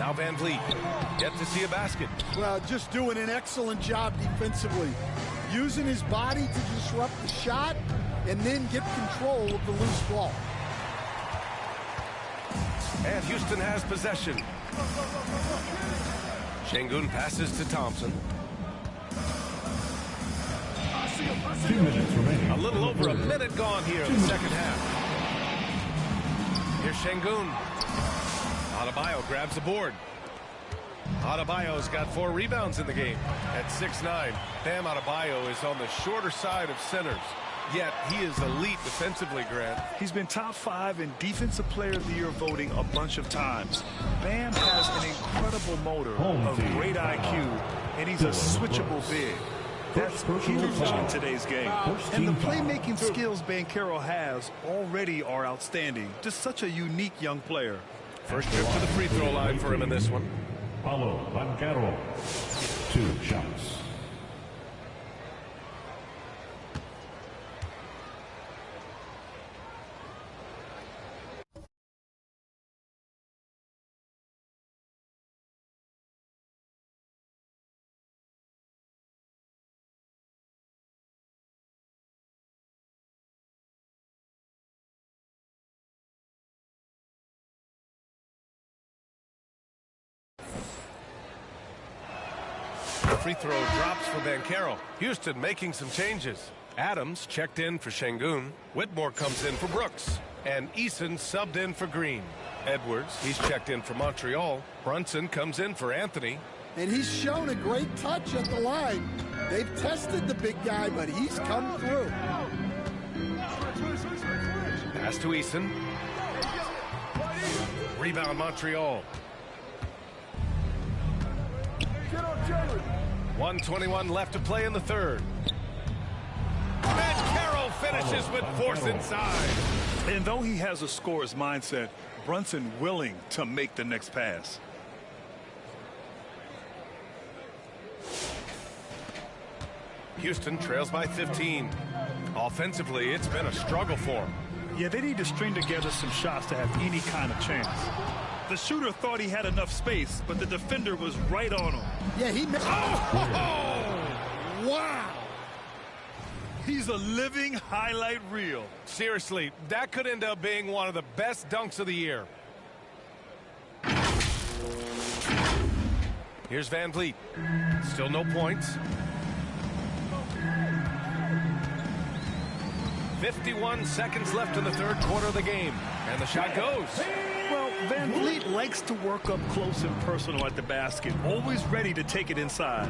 Now Van Vliet, yet to see a basket. Well, just doing an excellent job defensively. Using his body to disrupt the shot and then get control of the loose ball. And Houston has possession. Şengün passes to Thompson. 2 minutes remaining. A little over a minute gone here in the second half. Here's Şengün. Adebayo grabs the board. Adebayo's got 4 rebounds in the game. At 6'9", Bam Adebayo is on the shorter side of centers. Yet he is elite defensively, Grant. He's been top 5 in Defensive Player of the Year voting a bunch of times. Bam has an incredible motor, a great IQ, and he's a switchable big. That's huge in today's game. And the playmaking skills Banchero has already are outstanding. Just such a unique young player. First trip to the free throw line for him in this one. Paulo Banchero. 2 shots. Free throw drops for Banchero. Houston making some changes. Adams checked in for Şengün. Whitmore comes in for Brooks. And Eason subbed in for Green. Edwards, he's checked in for Montreal. Brunson comes in for Anthony. And he's shown a great touch at the line. They've tested the big guy, but he's come through. Pass to Eason. Rebound Montreal. 1:21 left to play in the third. Banchero finishes with force inside. And though he has a scorer's mindset, Brunson willing to make the next pass. Houston trails by 15. Offensively, it's been a struggle for him. Yeah, they need to string together some shots to have any kind of chance. The shooter thought he had enough space, but the defender was right on him. Yeah, he missed. Oh! Wow! He's a living highlight reel. Seriously, that could end up being one of the best dunks of the year. Here's Van Vliet. Still no points. 51 seconds left in the third quarter of the game. And the shot goes. Well, Van Vliet likes to work up close and personal at the basket, always ready to take it inside.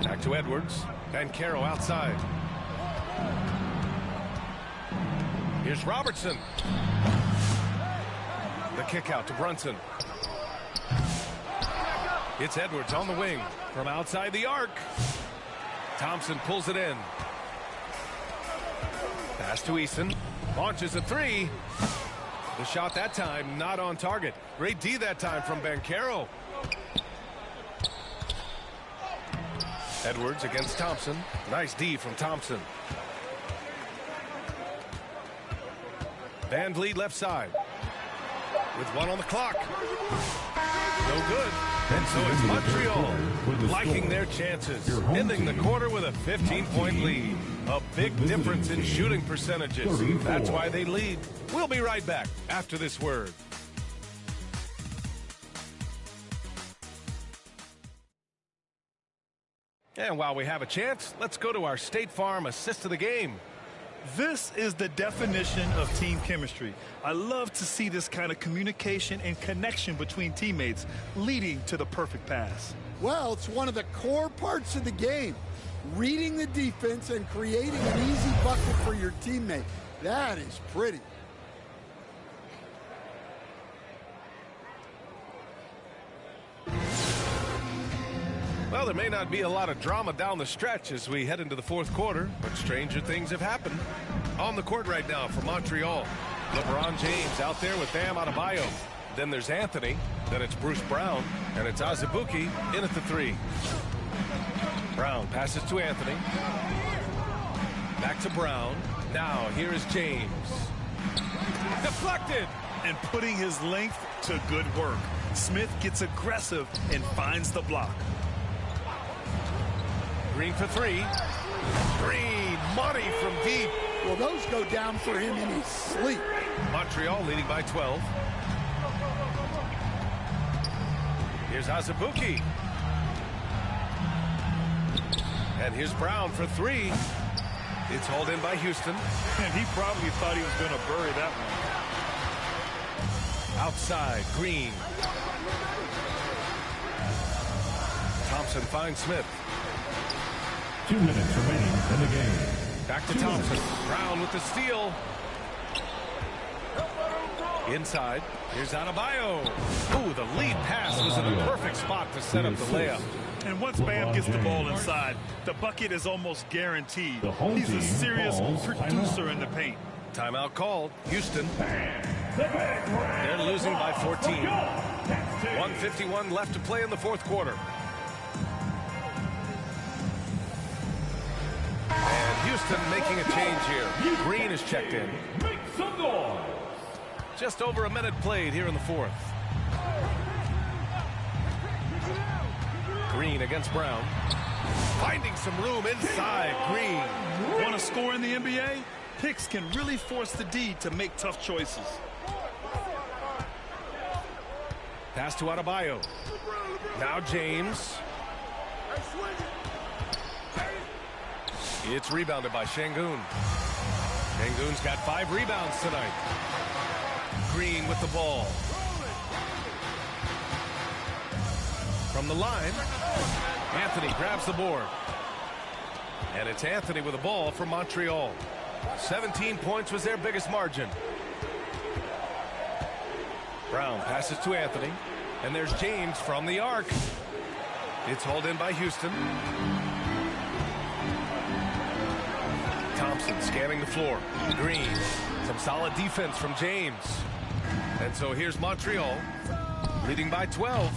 Back to Edwards. Banchero outside. Here's Robertson. The kick out to Brunson. It's Edwards on the wing from outside the arc. Thompson pulls it in. Pass to Eason. Launches a 3. The shot that time not on target. Great D that time from Banchero. Edwards against Thompson. Nice D from Thompson. Van Vliet left side. With 1 on the clock. No good. And so it's Montreal liking their chances, ending the quarter with a 15-point lead. A big difference in shooting percentages. That's why they lead. We'll be right back after this word. And while we have a chance, let's go to our State Farm assist of the game. This is the definition of team chemistry. I love to see this kind of communication and connection between teammates leading to the perfect pass. Well, it's one of the core parts of the game. Reading the defense and creating an easy bucket for your teammate. That is pretty. Well, there may not be a lot of drama down the stretch as we head into the fourth quarter, but stranger things have happened. On the court right now for Montreal, LeBron James out there with Bam Adebayo. Then there's Anthony, then it's Bruce Brown, and it's Azubuike in at the 3. Brown passes to Anthony. Back to Brown. Now here is James. Deflected. and putting his length to good work. Smith gets aggressive and finds the block. Green for three. Green, money from deep. Well, those go down for him in his sleep. Montreal leading by 12. Here's Azubuike. And here's Brown for three. It's hauled in by Houston. And he probably thought he was going to bury that one. Outside, Green. Thompson finds Smith. 2 minutes remaining in the game. Back to Thompson. Brown with the steal. Inside. Here's Adebayo. Ooh, the lead pass was in a perfect spot to set up the layup. And once Bam gets the ball inside, the bucket is almost guaranteed. He's a serious producer in the paint. Timeout called. Houston. They're losing by 14. 1:51 left to play in the fourth quarter. And Houston making a change here. Green is checked in. Make some noise. Just over a minute played here in the fourth. Green against Brown. Finding some room inside. Green. Want to score in the NBA? Picks can really force the D to make tough choices. Pass to Adebayo. Now James. It's rebounded by Şengün. Şengün's got 5 rebounds tonight. Green with the ball. From the line, Anthony grabs the board. And it's Anthony with the ball for Montreal. 17 points was their biggest margin. Brown passes to Anthony. And there's James from the arc. It's hauled in by Houston. Thompson scanning the floor. Green. Some solid defense from James. And so here's Montreal leading by 12.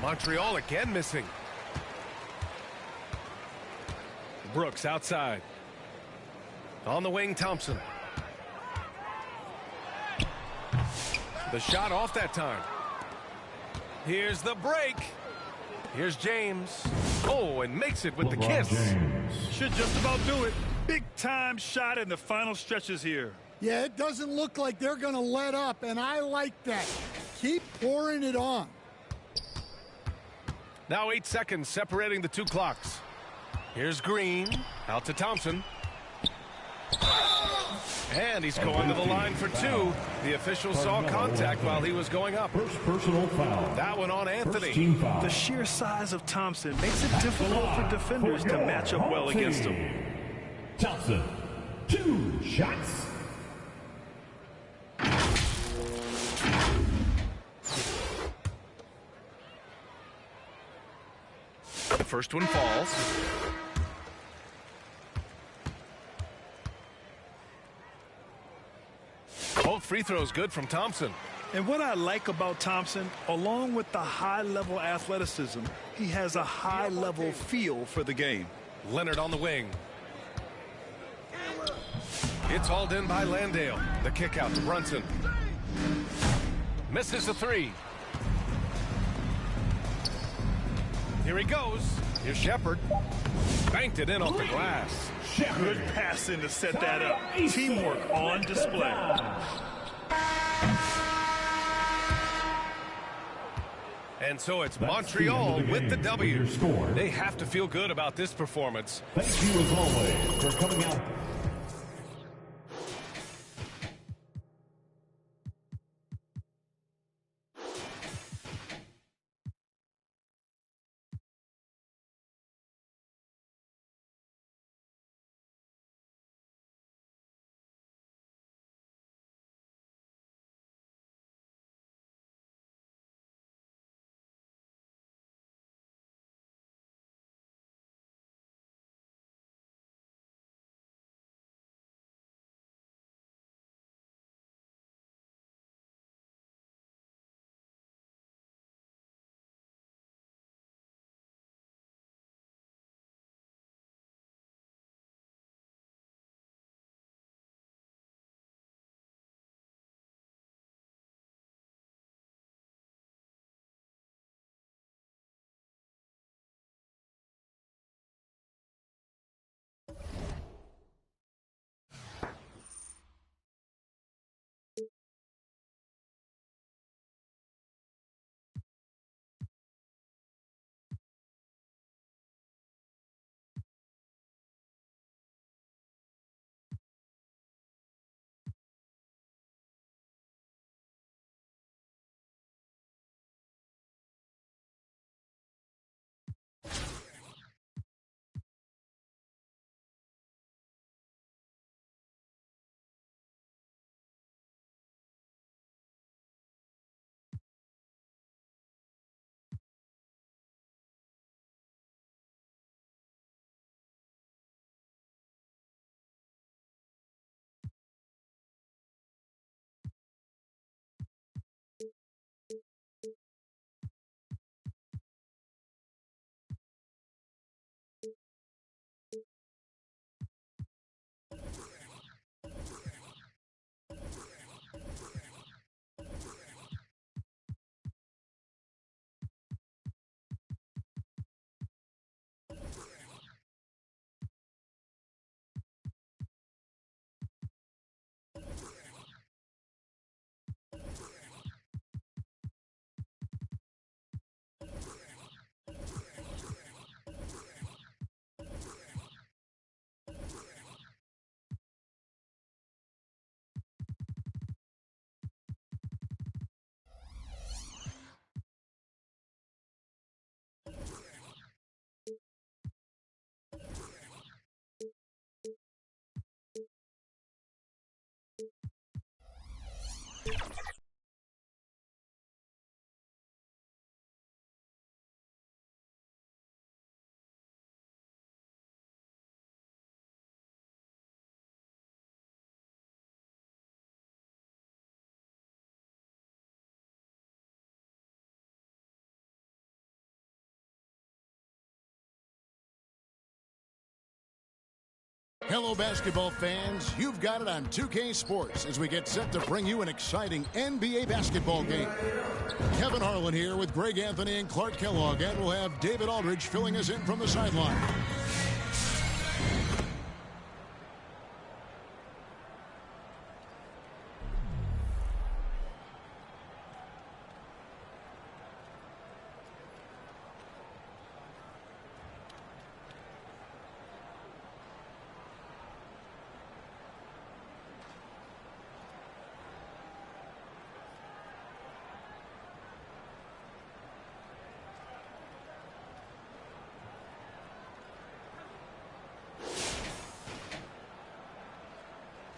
Montreal again missing. Brooks outside. On the wing, Thompson. The shot off that time. Here's the break. Here's James. Oh, and makes it with the kiss. Should just about do it. Big time shot in the final stretches here. Yeah, it doesn't look like they're going to let up, and I like that. Keep pouring it on. Now 8 seconds separating the two clocks. Here's Green. Out to Thompson. And he's going to the line for 2. The official saw contact while he was going up. First personal foul. That one on Anthony. Team foul. The sheer size of Thompson makes it difficult for defenders to match up well against him. Thompson, 2 shots. The first one falls. Both free throws good from Thompson. And what I like about Thompson, along with the high-level athleticism, he has a high-level feel for the game. Leonard on the wing. It's hauled in by Landale. The kick out to Brunson. Misses the 3. Here he goes. Here's Shepard. Banked it in off the glass. Good passing to set that up. Teamwork on display. And so it's Montreal with the W. They have to feel good about this performance. Thank you as always for coming out Hello, basketball fans. You've got it on 2K Sports as we get set to bring you an exciting NBA basketball game. Kevin Harlan here with Greg Anthony and Clark Kellogg, and we'll have David Aldridge filling us in from the sideline.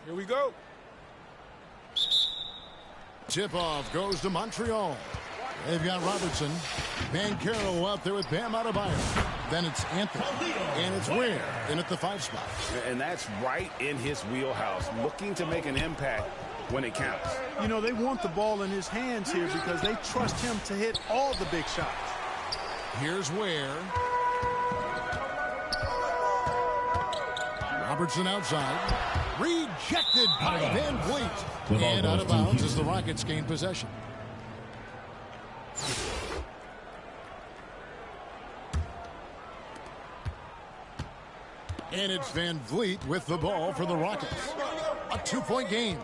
Here we go. Tip-off goes to Montreal. They've got Robertson. Banchero out there with Bam Adebayo. Then it's Anthony. And it's Ware in at the 5 spot. And that's right in his wheelhouse, looking to make an impact when it counts. You know, they want the ball in his hands here because they trust him to hit all the big shots. Here's Ware. Robertson outside. Rejected by Van Vliet. And out of bounds as the Rockets gain possession. And it's Van Vliet with the ball for the Rockets. A 2-point game.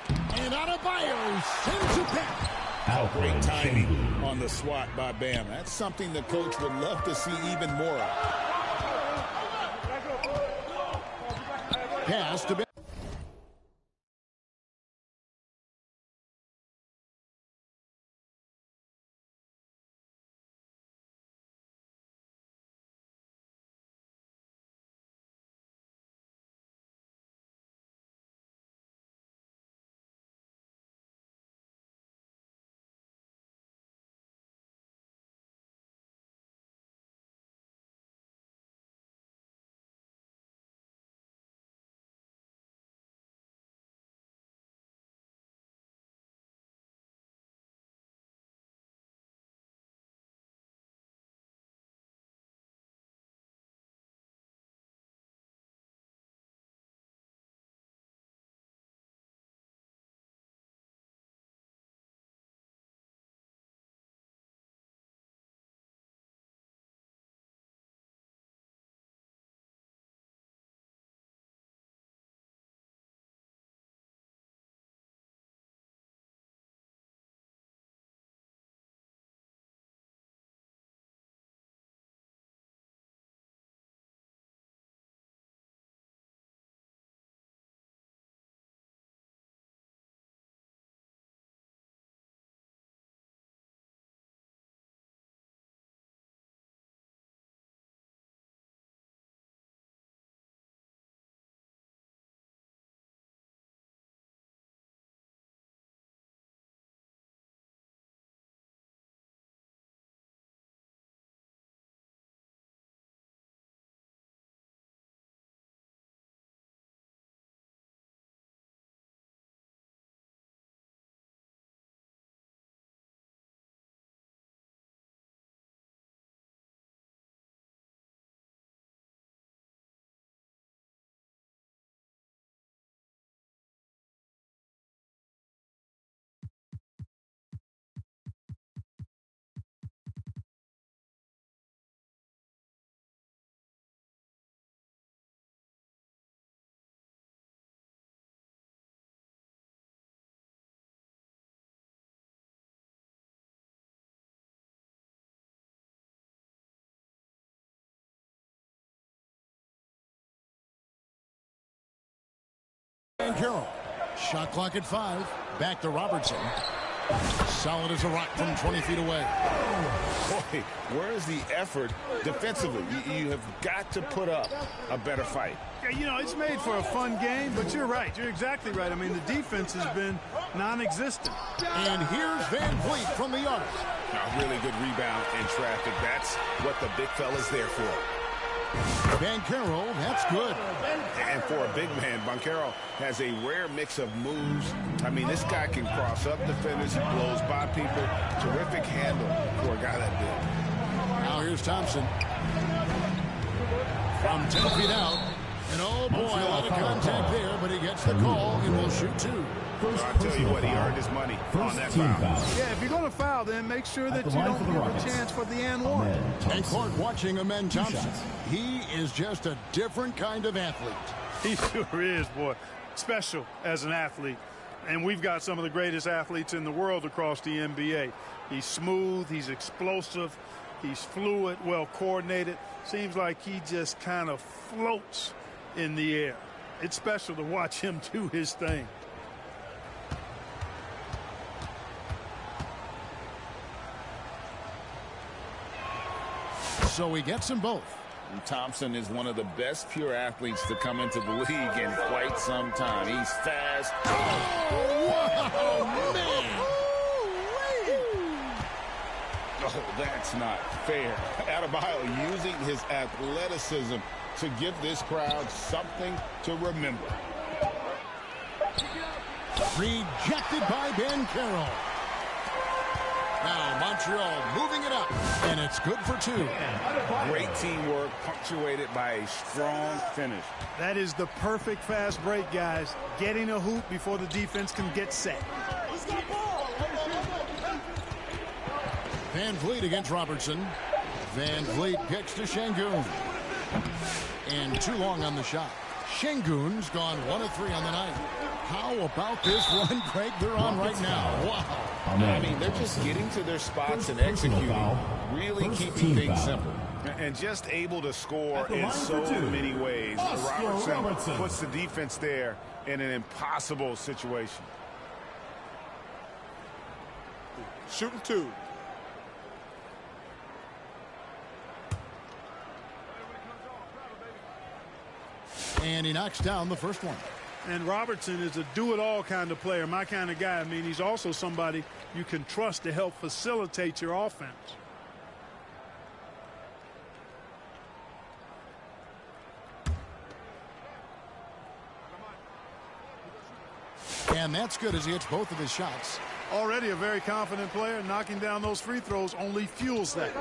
And Adebayo sends it back. Great timing on the swat by Bam. That's something the coach would love to see even more of. Pass to Bam. Banchero. Shot clock at 5. Back to Robertson. Solid as a rock from 20 feet away. Boy, where is the effort defensively? You have got to put up a better fight. Yeah, you know, it's made for a fun game, but you're right. You're exactly right. I mean, the defense has been non-existent. And here's Van Vliet from the arc. A really good rebound in traffic. That's what the big fella's there for. Banchero, that's good. And for a big man, Banchero has a rare mix of moves. I mean, this guy can cross up defenders. He blows by people. Terrific handle for a guy that big. Now here's Thompson. From 10 feet out. And oh boy, a lot of contact there, but he gets the call and will shoot two. I tell you what, he earned his money on that foul. Yeah, if you're going to foul, then make sure that you don't give a chance for the and one. And Clark watching Amen Thompson. He is just a different kind of athlete. He sure is, boy. Special as an athlete. And we've got some of the greatest athletes in the world across the NBA. He's smooth, he's explosive, he's fluid, well coordinated. Seems like he just kind of floats in the air. It's special to watch him do his thing. So he gets them both. And Thompson is one of the best pure athletes to come into the league in quite some time. He's fast. Oh, wow, man. Oh, that's not fair. Adebayo using his athleticism to give this crowd something to remember. Rejected by Ben Carroll. Now Montreal moving it up, and it's good for two. Great teamwork punctuated by a strong finish. That is the perfect fast break, guys. Getting a hoop before the defense can get set. Van Vliet against Robertson. Van Vliet kicks to Şengün. And too long on the shot. Şengün's gone 1 of 3 on the night. How about this run break they're on right now? Wow. I mean, they're just getting to their spots and executing, really keeping things simple. And just able to score in so many ways. Robertson puts the defense there in an impossible situation. Shooting two. And he knocks down the first one. And Robertson is a do-it-all kind of player, my kind of guy. I mean, he's also somebody you can trust to help facilitate your offense. And that's good as he hits both of his shots. Already a very confident player. Knocking down those free throws only fuels that.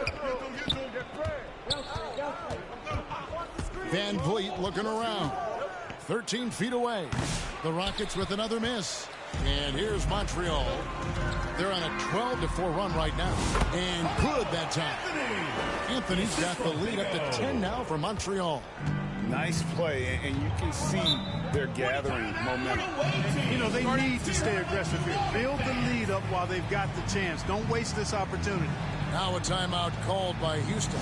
Van Vliet looking around. 13 feet away. The Rockets with another miss. And here's Montreal. They're on a 12-4 run right now. And good that time. Anthony's got the lead up to 10 now for Montreal. Nice play, and you can see they're gathering momentum. You know, they need to stay aggressive here. Build the lead up while they've got the chance. Don't waste this opportunity. Now a timeout called by Houston.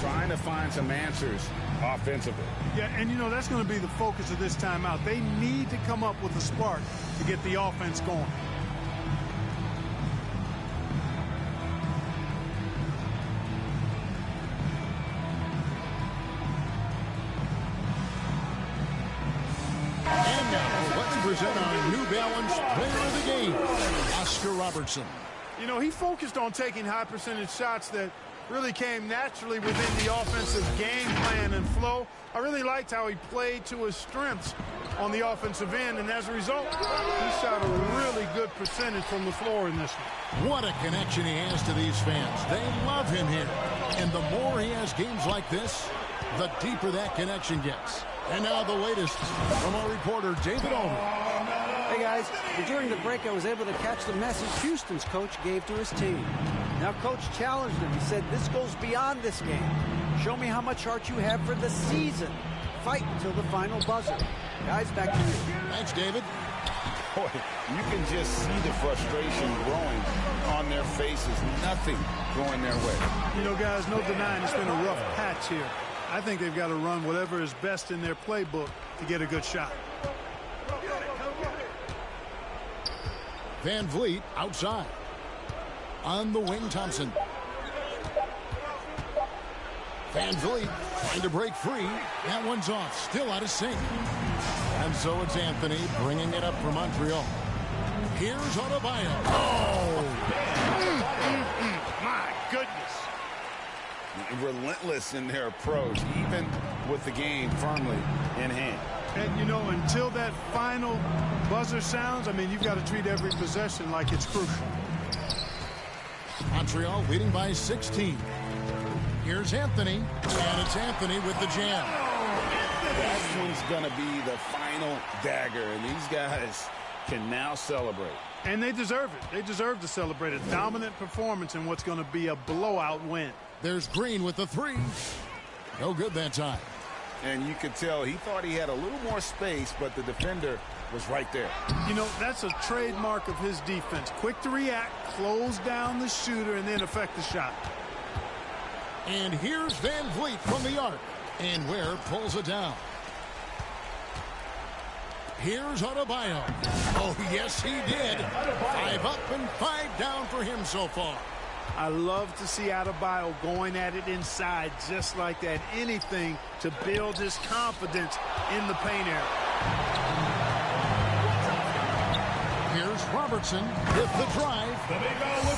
Trying to find some answers offensively. Yeah, and you know, that's going to be the focus of this timeout. They need to come up with a spark to get the offense going. And now let's present our New Balance player of the game, Oscar Robertson. You know, he focused on taking high percentage shots that really came naturally within the offensive game plan and flow. I really liked how he played to his strengths on the offensive end, and as a result, he shot a really good percentage from the floor in this one. What a connection he has to these fans. They love him here. And the more he has games like this, the deeper that connection gets. And now the latest from our reporter, David Aldridge. Hey guys, during the break I was able to catch the message Houston's coach gave to his team. Now coach challenged him. He said, this goes beyond this game. Show me how much heart you have for the season. Fight until the final buzzer. Guys, back to you. Thanks, David. Boy, you can just see the frustration growing on their faces. Nothing going their way. You know, guys, no denying it's been a rough patch here. I think they've got to run whatever is best in their playbook to get a good shot. Van Vliet outside. On the wing, Thompson. Van Vliet trying to break free. That one's off. Still out of sync. And so it's Anthony bringing it up for Montreal. Here's Adebayo. Oh! My goodness. Relentless in their approach, even with the game firmly in hand. And, you know, until that final buzzer sounds, I mean, you've got to treat every possession like it's crucial. Montreal leading by 16. Here's Anthony, and it's Anthony with the jam. That one's going to be the final dagger, and these guys can now celebrate. And they deserve it. They deserve to celebrate a dominant performance in what's going to be a blowout win. There's Green with the three. No good that time. And you could tell he thought he had a little more space, but the defender was right there. You know, that's a trademark of his defense. Quick to react, close down the shooter, and then affect the shot. And here's Van Vliet from the arc. And Ware pulls it down. Here's Adebayo. Oh, yes, he did. 5 up and 5 down for him so far. I love to see Adebayo going at it inside just like that. Anything to build his confidence in the paint area. Here's Robertson with the drive.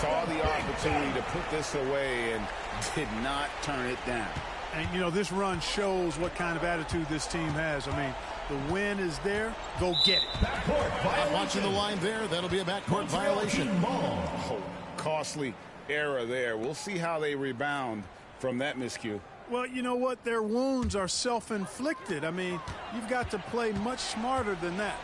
Saw the opportunity to put this away and did not turn it down. And, you know, this run shows what kind of attitude this team has. I mean, the win is there. Go get it. Watching the line there, that'll be a backcourt violation. Oh, costly error there. We'll see how they rebound from that miscue. Well, you know what? Their wounds are self-inflicted. I mean, you've got to play much smarter than that.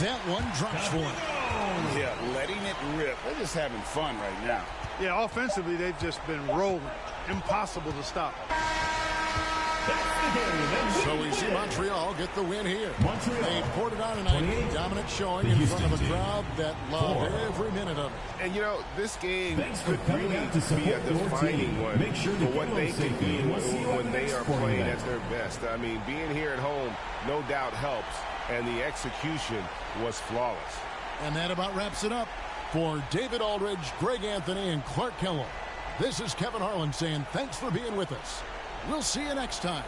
That one drops for him. Yeah, letting it rip. They're just having fun right now. Yeah, offensively, they've just been rolling. Impossible to stop. So we see Montreal get the win here. They poured it on tonight. Dominant showing in front of a crowd that loved every minute of it. And, you know, this game could really be a defining one for what they can do when they are playing at their best. I mean, being here at home no doubt helps, and the execution was flawless. And that about wraps it up. For David Aldridge, Greg Anthony, and Clark Kellogg, this is Kevin Harlan saying thanks for being with us. We'll see you next time.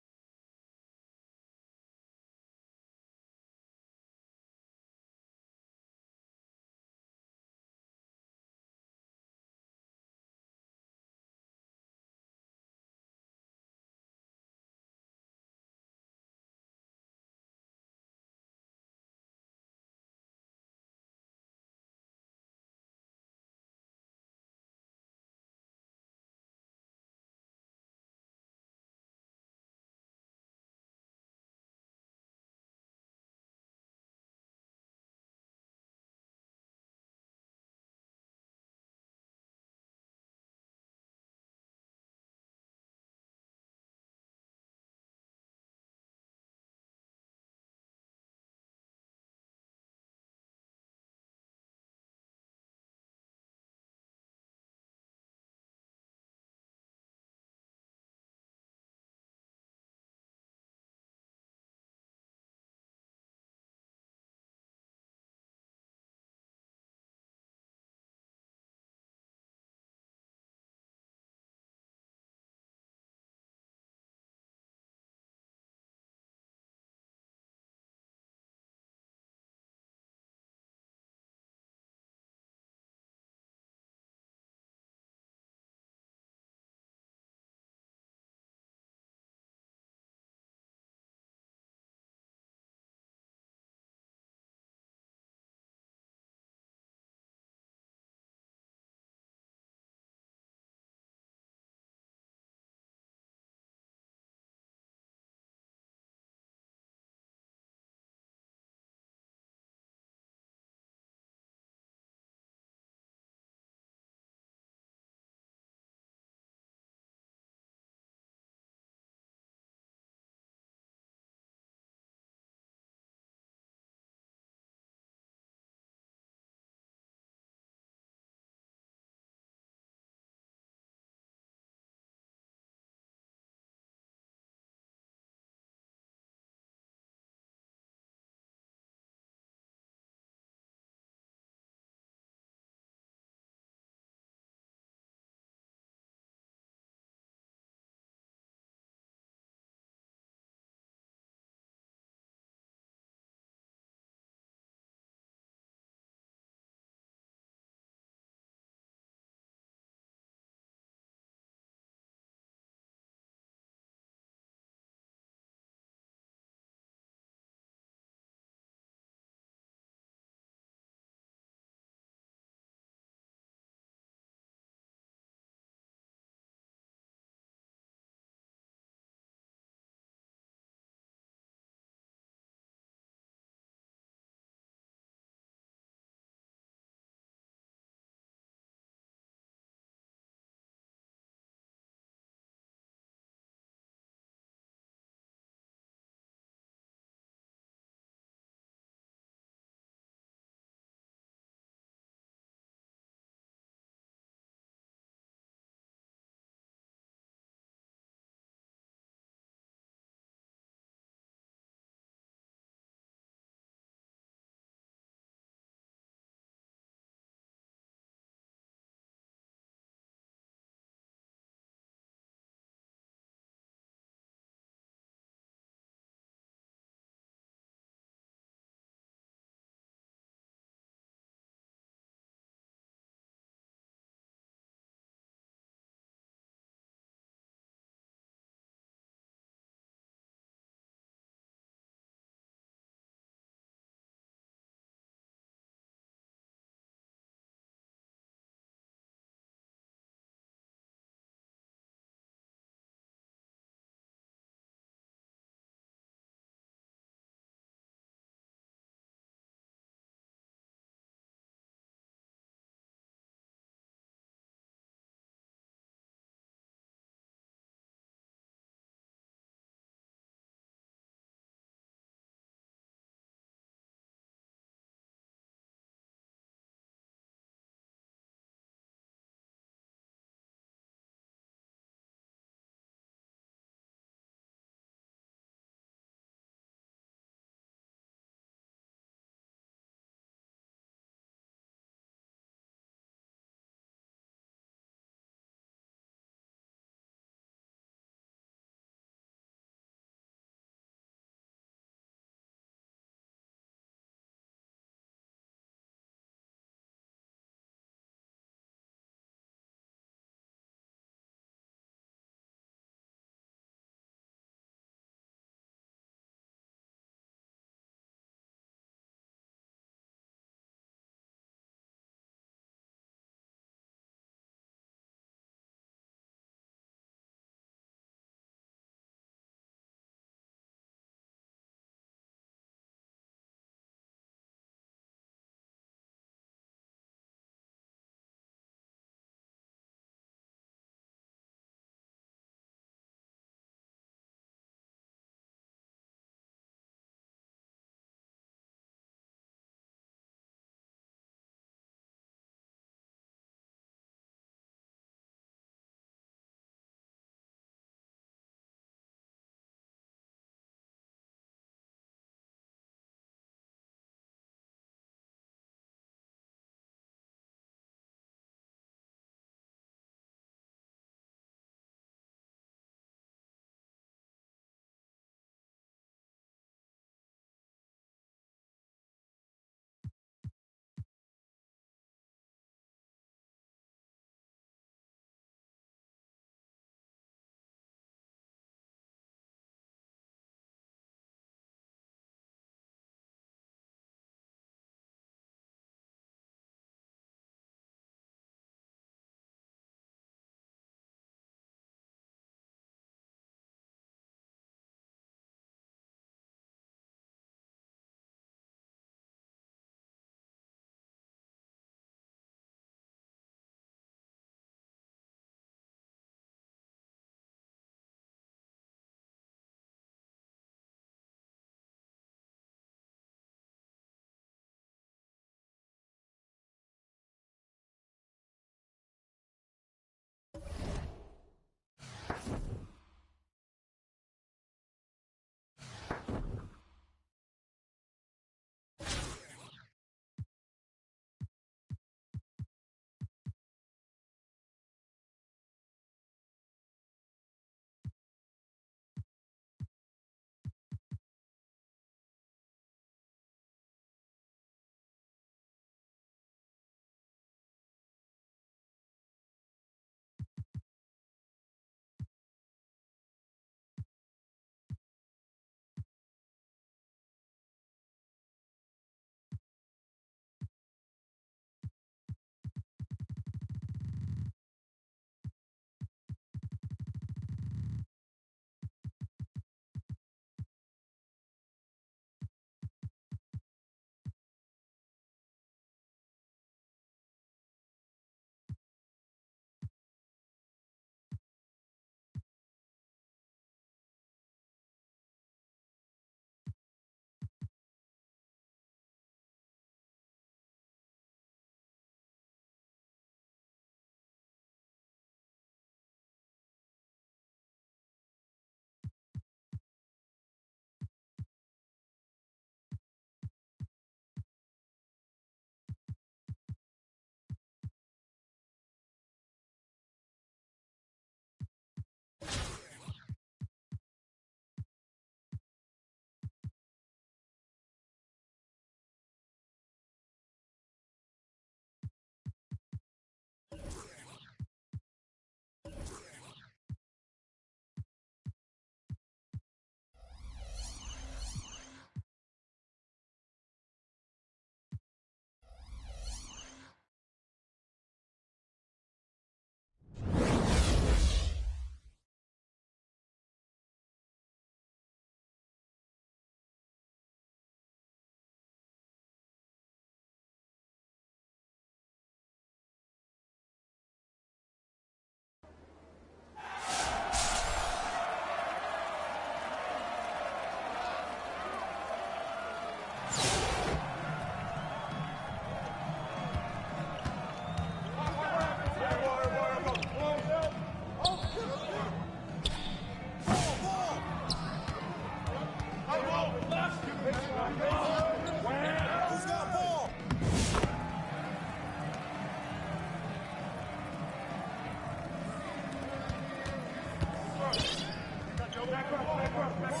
Get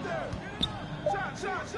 there! Shot!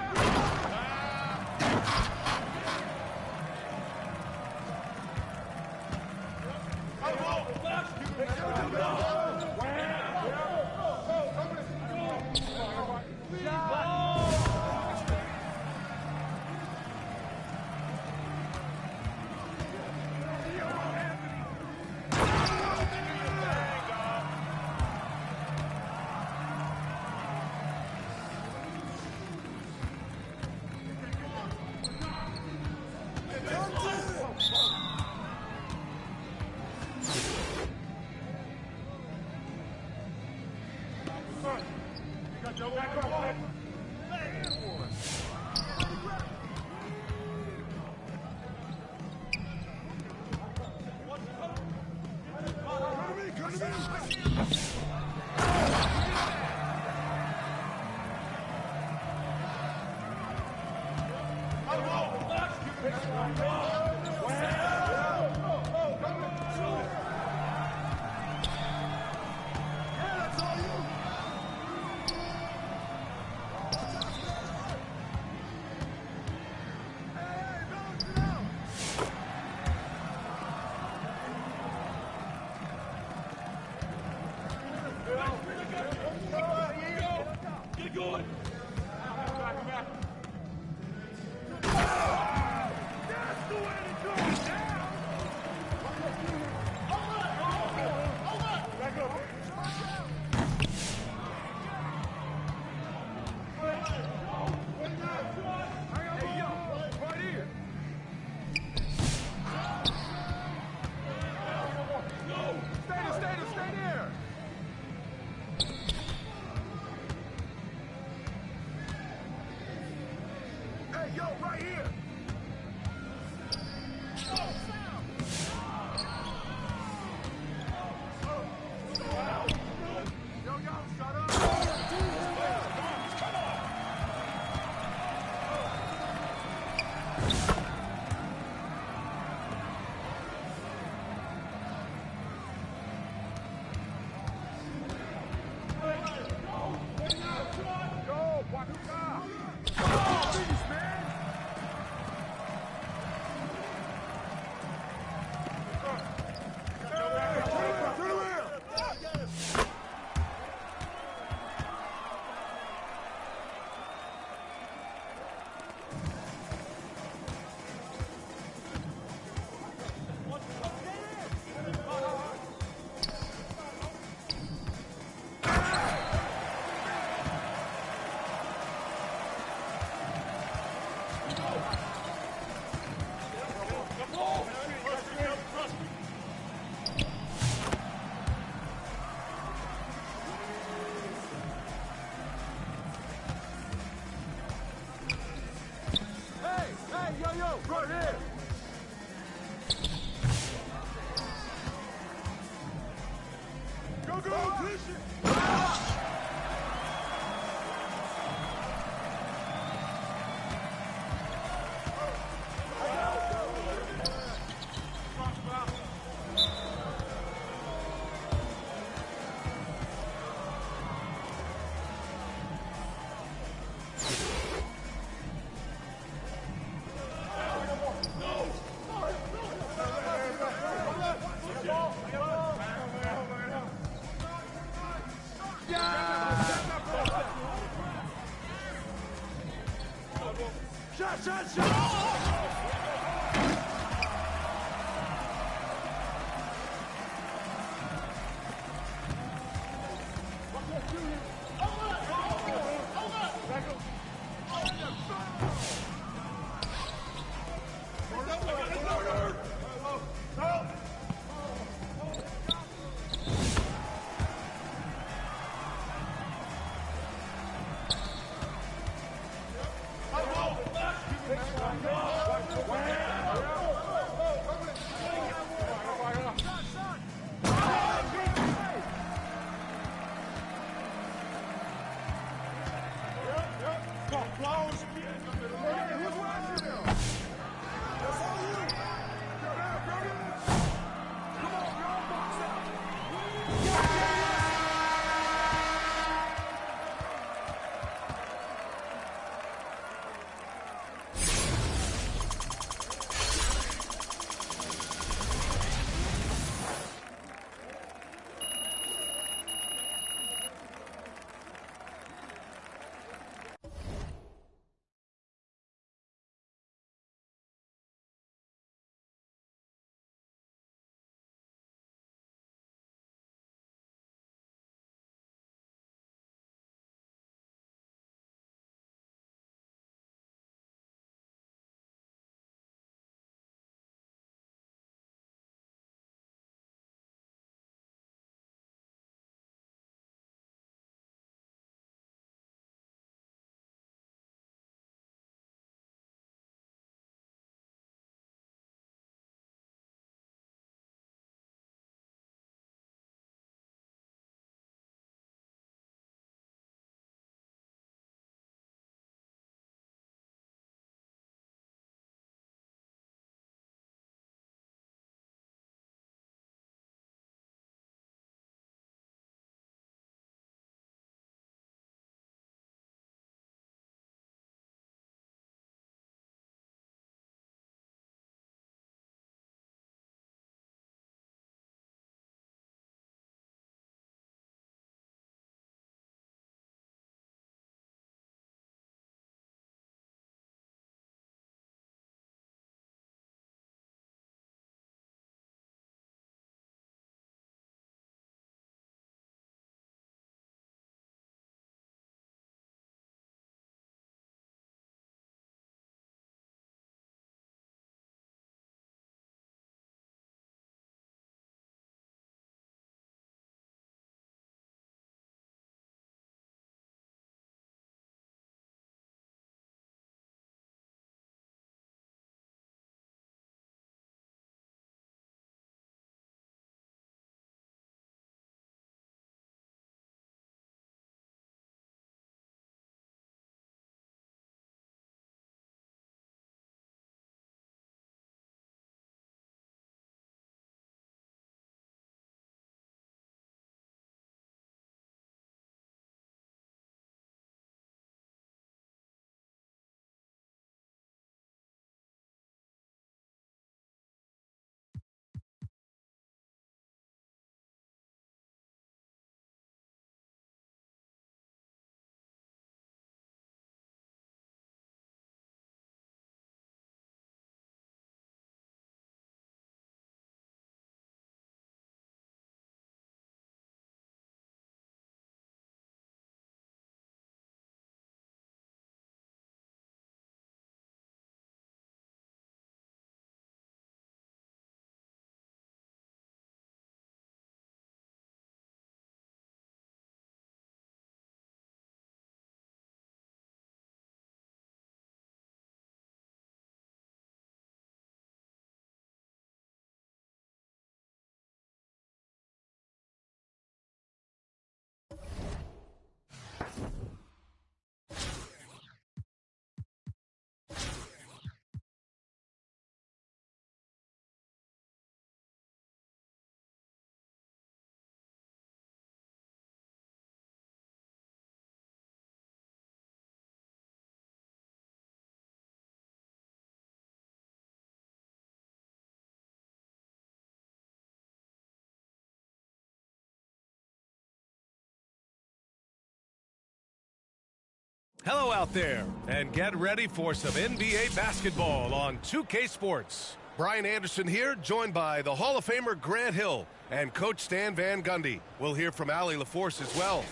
Hello out there, and get ready for some NBA basketball on 2K Sports. Brian Anderson here, joined by the Hall of Famer Grant Hill and Coach Stan Van Gundy. We'll hear from Allie LaForce as well.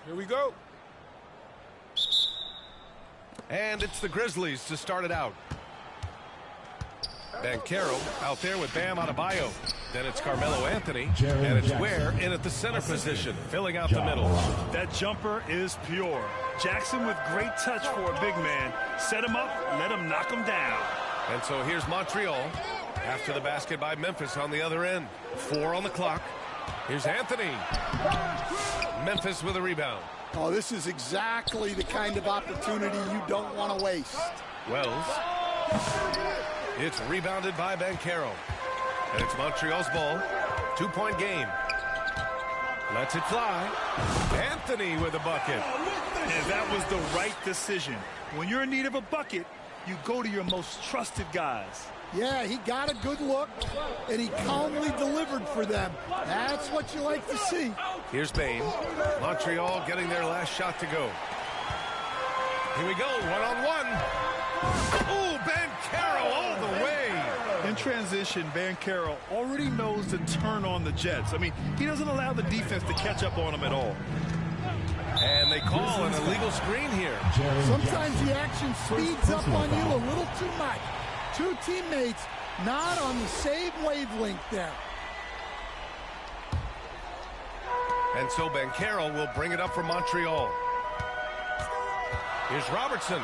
Here we go. And it's the Grizzlies to start it out. Banchero out there with Bam Adebayo. Then it's Carmelo Anthony, and it's Ware in at the center position, filling out the middle. That jumper is pure. Jackson with great touch for a big man. Set him up, let him knock him down. And so here's Montreal after the basket by Memphis on the other end. 4 on the clock. Here's Anthony. Memphis with a rebound. Oh, this is exactly the kind of opportunity you don't want to waste. Wells. It's rebounded by Banchero. And it's Montreal's ball. 2-point game. Lets it fly. Anthony with a bucket. And that was the right decision. When you're in need of a bucket, you go to your most trusted guys. Yeah, he got a good look, and he calmly delivered for them. That's what you like to see. Here's Bane. Montreal getting their last shot to go. Here we go, one-on-one. Ooh, Banchero all the way. In transition, Banchero already knows to turn on the Jets. I mean, he doesn't allow the defense to catch up on him at all. And they call an illegal screen here. Sometimes the action speeds up on you a little too much. Two teammates not on the same wavelength there. And so Banchero will bring it up for Montreal. Here's Robertson.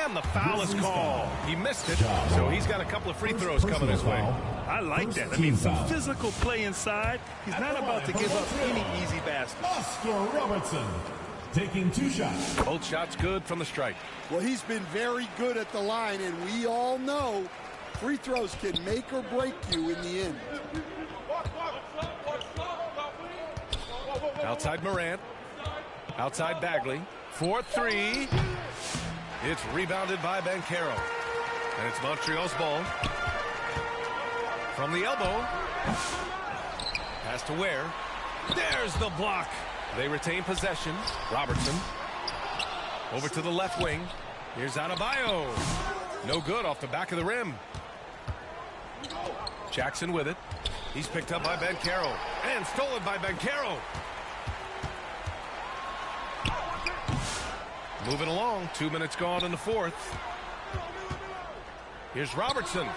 And the foul is called. He missed it, so he's got a couple of free throws coming his way. I like that. I mean, some physical play inside. He's not about to give up any easy baskets. Oscar Robertson taking 2 shots. Both shots good from the strike. Well, he's been very good at the line, and we all know free throws can make or break you in the end. Outside Morant. Outside Bagley. 4-3. It's rebounded by Banchero. And it's Montreal's ball. From the elbow. Pass to Ware. There's the block. They retain possession. Robertson. Over to the left wing. Here's Adebayo. No good off the back of the rim. Jackson with it. He's picked up by Banchero. And stolen by Banchero. Moving along, 2 minutes gone in the fourth. Here's Robertson.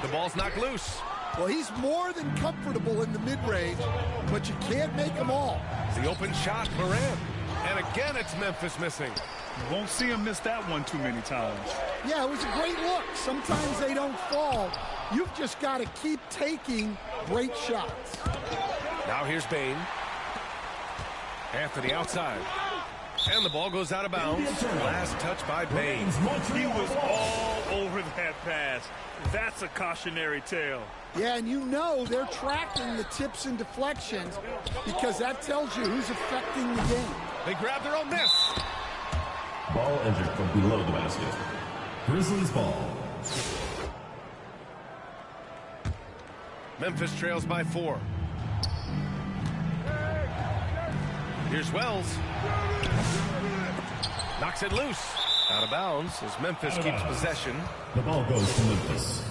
The ball's knocked loose. Well, he's more than comfortable in the mid-range, but you can't make them all. The open shot, Morant. And again, it's Memphis missing. You won't see him miss that one too many times. Yeah, it was a great look. Sometimes they don't fall. You've just got to keep taking great shots. Now here's Bane. Anthony outside. And the ball goes out of bounds. Last touch by Bane. He was all over that pass. That's a cautionary tale. Yeah, and you know they're tracking the tips and deflections because that tells you who's affecting the game. They grab their own miss. Ball entered from below the basket. Grizzlies ball. Memphis trails by 4. Here's Wells. Knocks it loose. Out of bounds as Memphis keeps possession. The ball goes to Memphis.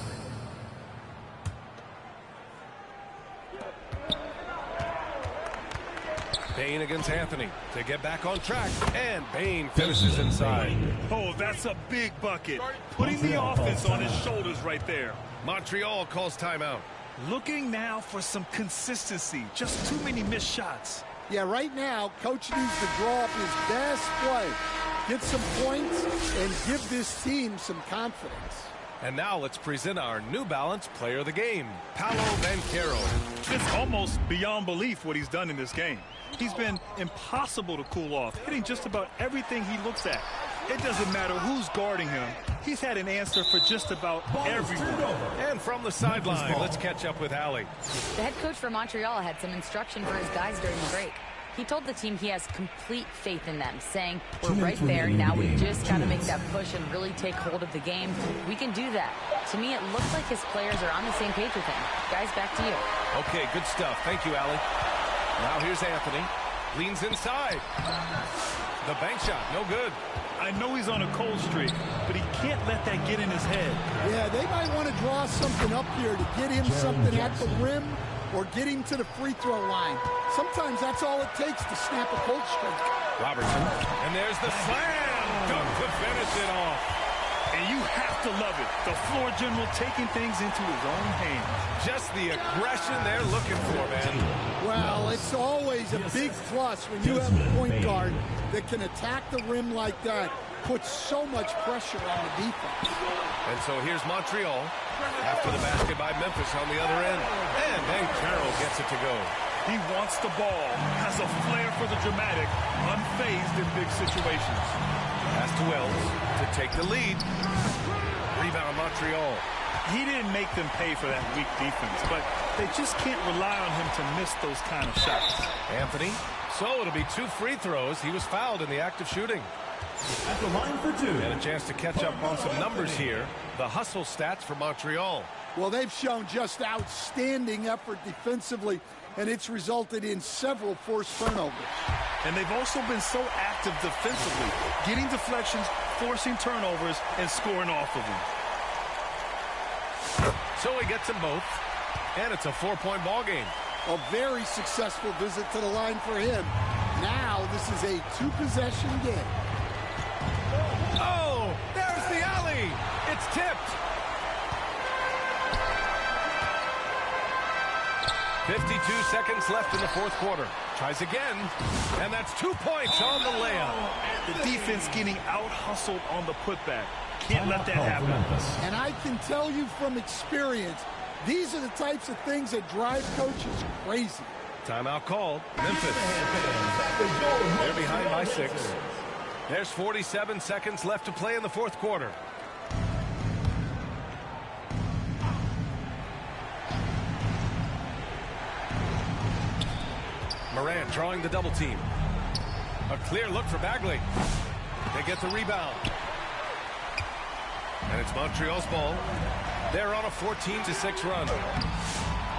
Bane against Anthony to get back on track. And Bane finishes inside. Oh, that's a big bucket. Putting the offense on his shoulders right there. Montreal calls timeout. Looking now for some consistency. Just too many missed shots. Yeah, right now, Coach needs to draw up his best play, get some points, and give this team some confidence. And now let's present our New Balance Player of the Game, Paolo Banchero. It's almost beyond belief what he's done in this game. He's been impossible to cool off, hitting just about everything he looks at. It doesn't matter who's guarding him. He's had an answer for just about everyone. And from the sideline, let's catch up with Allie. The head coach for Montreal had some instruction for his guys during the break. He told the team he has complete faith in them, saying, we're right there, now we just got to make that push and really take hold of the game. We can do that. To me, it looks like his players are on the same page with him. Guys, back to you. Okay, good stuff. Thank you, Allie. Now here's Anthony. Leans inside. The bank shot, no good. I know he's on a cold streak, but he can't let that get in his head. Yeah, they might want to draw something up here to get him something at the rim or get him to the free throw line. Sometimes that's all it takes to snap a cold streak. Robertson, and there's the slam. Dunk to finish it off. And you have to love it. The floor general taking things into his own hands. Just the aggression they're looking for, man. Well, it's always a big plus when you have a point guard that can attack the rim like that. Puts so much pressure on the defense. And so here's Montreal after the basket by Memphis on the other end. And then Carroll gets it to go. He wants the ball, has a flair for the dramatic, unfazed in big situations. Pass to Wells to take the lead. Rebound Montreal. He didn't make them pay for that weak defense, but they just can't rely on him to miss those kind of shots. Anthony. So it'll be 2 free throws. He was fouled in the act of shooting. At the line for 2. And a chance to catch up on some numbers here. The hustle stats for Montreal. Well, they've shown just outstanding effort defensively, and it's resulted in several forced turnovers. And they've also been so active defensively, getting deflections, forcing turnovers, and scoring off of them. So he gets them both, and it's a 4-point ball game. A very successful visit to the line for him. Now this is a 2-possession game. Oh, there's the alley. It's tipped. 52 seconds left in the fourth quarter. Tries again, and that's 2 points on the layup. The defense getting out-hustled on the putback. Can't let that happen. And I can tell you from experience, these are the types of things that drive coaches crazy. Timeout called. Memphis. They're behind by 6. There's 47 seconds left to play in the fourth quarter. Morant drawing the double team. A clear look for Bagley. They get the rebound. And it's Montreal's ball. They're on a 14-6 run.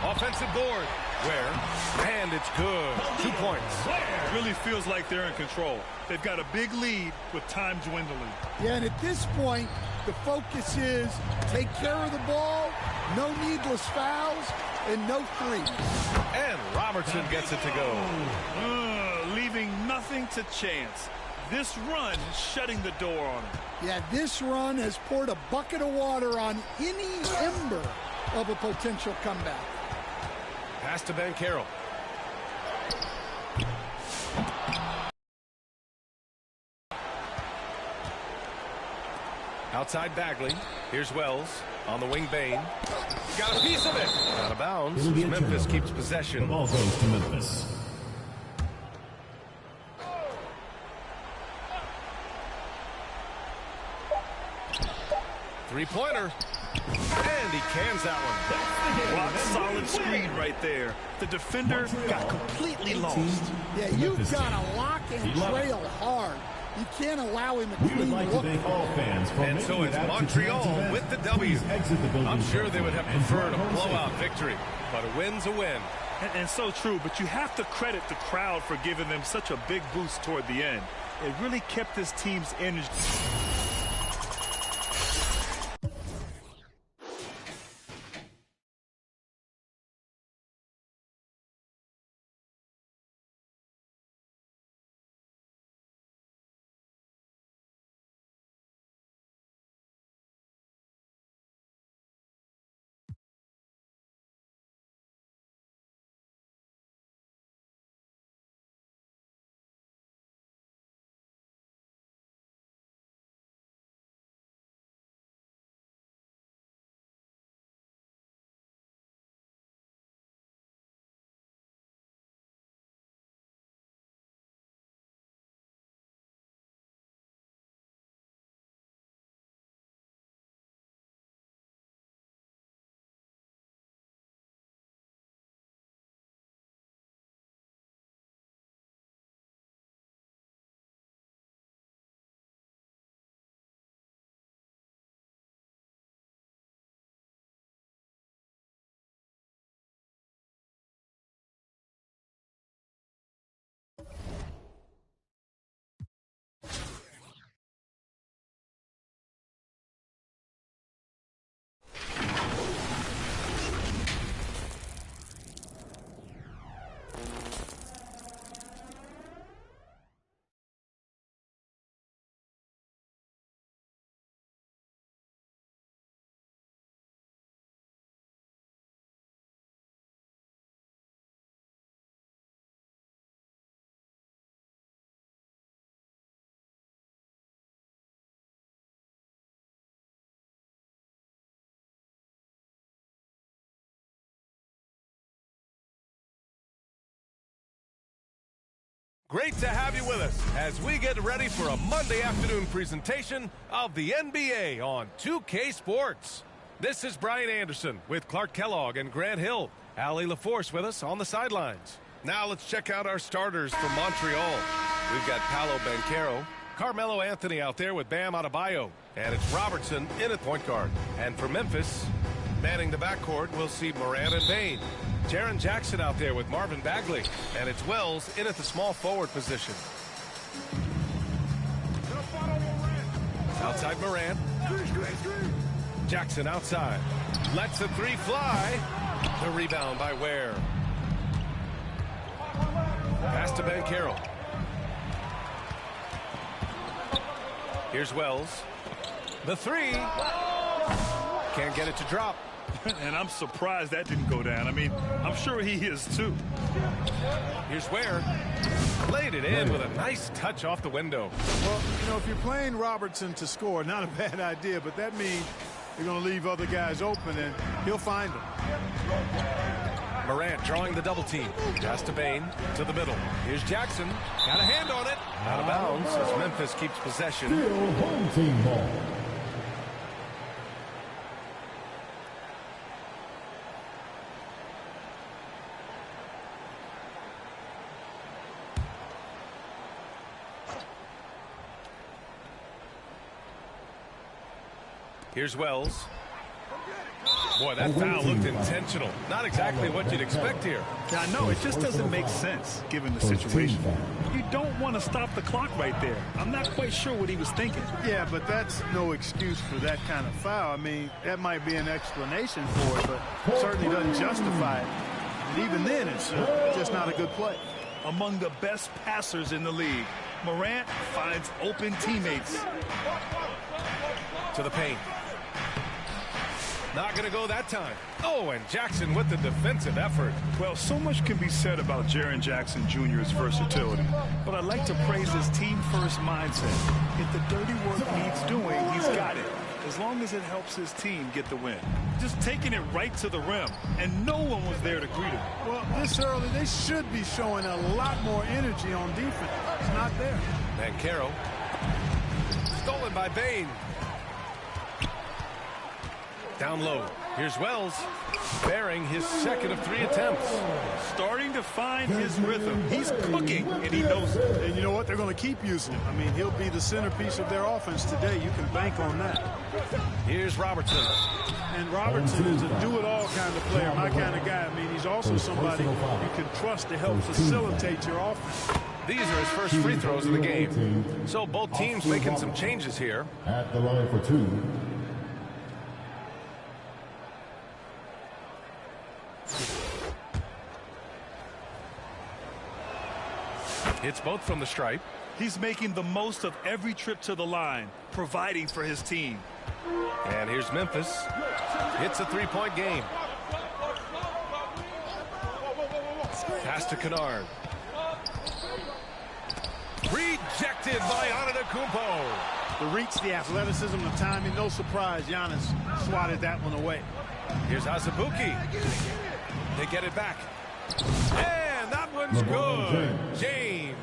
Offensive board. Where? And it's good. 2 points. It really feels like they're in control. They've got a big lead with time dwindling. Yeah, and at this point, the focus is take care of the ball, no needless fouls, and no threes. And Robertson gets it to go. Leaving nothing to chance. This run shutting the door on him. Yeah, this run has poured a bucket of water on any ember of a potential comeback. Pass to Ben Carroll. Outside Bagley. Here's Wells on the wing. Bain. Got a piece of it. Out of bounds. Memphis keeps possession. The ball goes to Memphis. Three-pointer. And he cans that one. Rock solid screen right there. The defender got completely lost. Yeah, you've got to lock and trail hard. You can't allow him a clean look. And so it's Montreal with the W. I'm sure they would have preferred a blowout victory, but a win's a win. And so true, but you have to credit the crowd for giving them such a big boost toward the end. It really kept this team's energy. Great to have you with us as we get ready for a Monday afternoon presentation of the NBA on 2K Sports. This is Brian Anderson with Clark Kellogg and Grant Hill. Allie LaForce with us on the sidelines. Now let's check out our starters from Montreal. We've got Paolo Banchero, Carmelo Anthony out there with Bam Adebayo, and it's Robertson in at point guard. And for Memphis, manning the backcourt, we'll see Morant and Bane. Jaren Jackson out there with Marvin Bagley, and it's Wells in at the small forward position. Outside Morant. Jackson outside. Lets the three fly. The rebound by Ware. Pass to Banchero. Here's Wells. The three. Can't get it to drop. And I'm surprised that didn't go down. I mean, I'm sure he is too. Here's Ware. Laid it in with a nice touch off the window. Well, you know, if you're playing Robertson to score, not a bad idea, but that means you're going to leave other guys open, and he'll find them. Morant drawing the double team. Pass to Bane to the middle. Here's Jackson. Got a hand on it. Out of bounds as Memphis keeps possession. Still home team ball. Here's Wells. Boy, that foul looked intentional. Not exactly what you'd expect here. Yeah, I know. It just doesn't make sense given the situation. You don't want to stop the clock right there. I'm not quite sure what he was thinking. Yeah, but that's no excuse for that kind of foul. I mean, that might be an explanation for it, but certainly doesn't justify it. And even then, it's just not a good play. Among the best passers in the league, Morant finds open teammates. To the paint. Not going to go that time. Oh, and Jackson with the defensive effort. Well, so much can be said about Jaren Jackson Jr.'s versatility, but I'd like to praise his team-first mindset. If the dirty work needs doing, he's got it, as long as it helps his team get the win. Just taking it right to the rim, and no one was there to greet him. Well, this early, they should be showing a lot more energy on defense. It's not there. Banchero. Stolen by Bane. Down low. Here's Wells. Bearing his second of 3 attempts. Starting to find his rhythm. He's cooking, and he knows it. And you know what? They're going to keep using him. I mean, he'll be the centerpiece of their offense today. You can bank on that. Here's Robertson. And Robertson is a do-it-all kind of player, my kind of guy. I mean, he's also somebody you can trust to help facilitate your offense. These are his first free throws of the game. So both teams making some changes here. At the line for 2. It's both from the stripe. He's making the most of every trip to the line, providing for his team. And here's Memphis. It's a 3-point game. Pass to Kennard. Rejected by Antetokounmpo. The reach, the athleticism, the timing, no surprise. Giannis swatted that one away. Here's Azubuike. They get it back. And that one's good. James.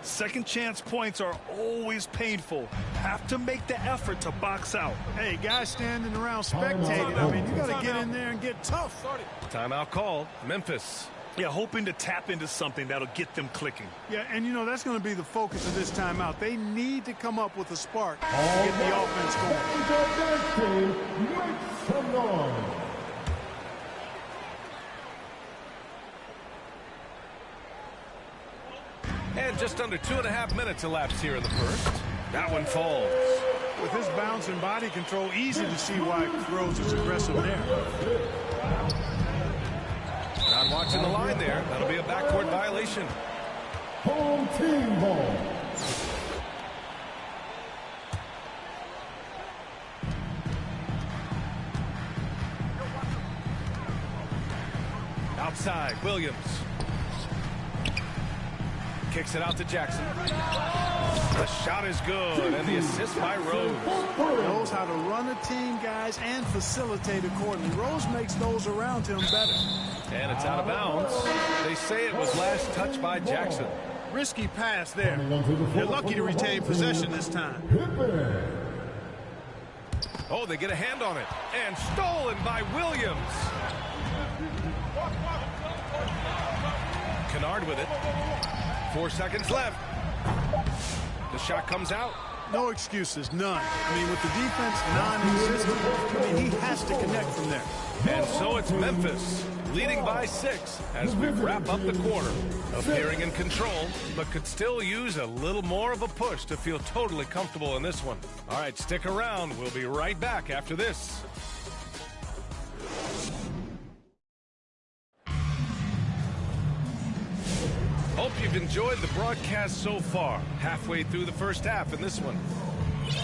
Second chance points are always painful. Have to make the effort to box out. Hey, guys standing around spectating. I mean, you got to get in there and get tough. Timeout called. Memphis. Yeah, hoping to tap into something that'll get them clicking. Yeah, and you know, that's going to be the focus of this timeout. They need to come up with a spark to get the offense going. And just under 2.5 minutes elapsed here in the first. That one falls. With his bounce and body control, easy to see why Rose is aggressive there. Not watching the line there. That'll be a backcourt violation. Home team ball. Outside, Williams. Kicks it out to Jackson. The shot is good, and the assist by Rose. Knows how to run a team, guys, and facilitate accordingly. Rose makes those around him better. And it's out of bounds. They say it was last touched by Jackson. Risky pass there. They're lucky to retain possession this time. Oh, they get a hand on it. And stolen by Williams. Kennard with it. 4 seconds left. The shot comes out. No excuses, none. I mean, with the defense non-existent, I mean, he has to connect from there. And so it's Memphis, leading by 6 as we wrap up the quarter. Appearing in control, but could still use a little more of a push to feel totally comfortable in this one. All right, stick around. We'll be right back after this. Hope you've enjoyed the broadcast so far. Halfway through the first half in this one.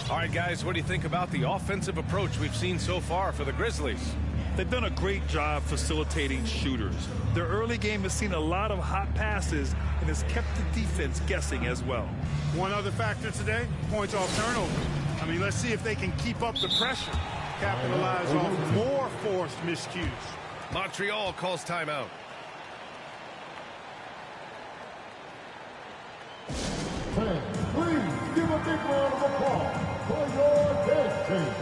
All right, guys, what do you think about the offensive approach we've seen so far for the Grizzlies? They've done a great job facilitating shooters. Their early game has seen a lot of hot passes and has kept the defense guessing as well. One other factor today, points off turnover. I mean, let's see if they can keep up the pressure, capitalize off more forced miscues. Montreal calls timeout. Please give a big round of applause for your best team.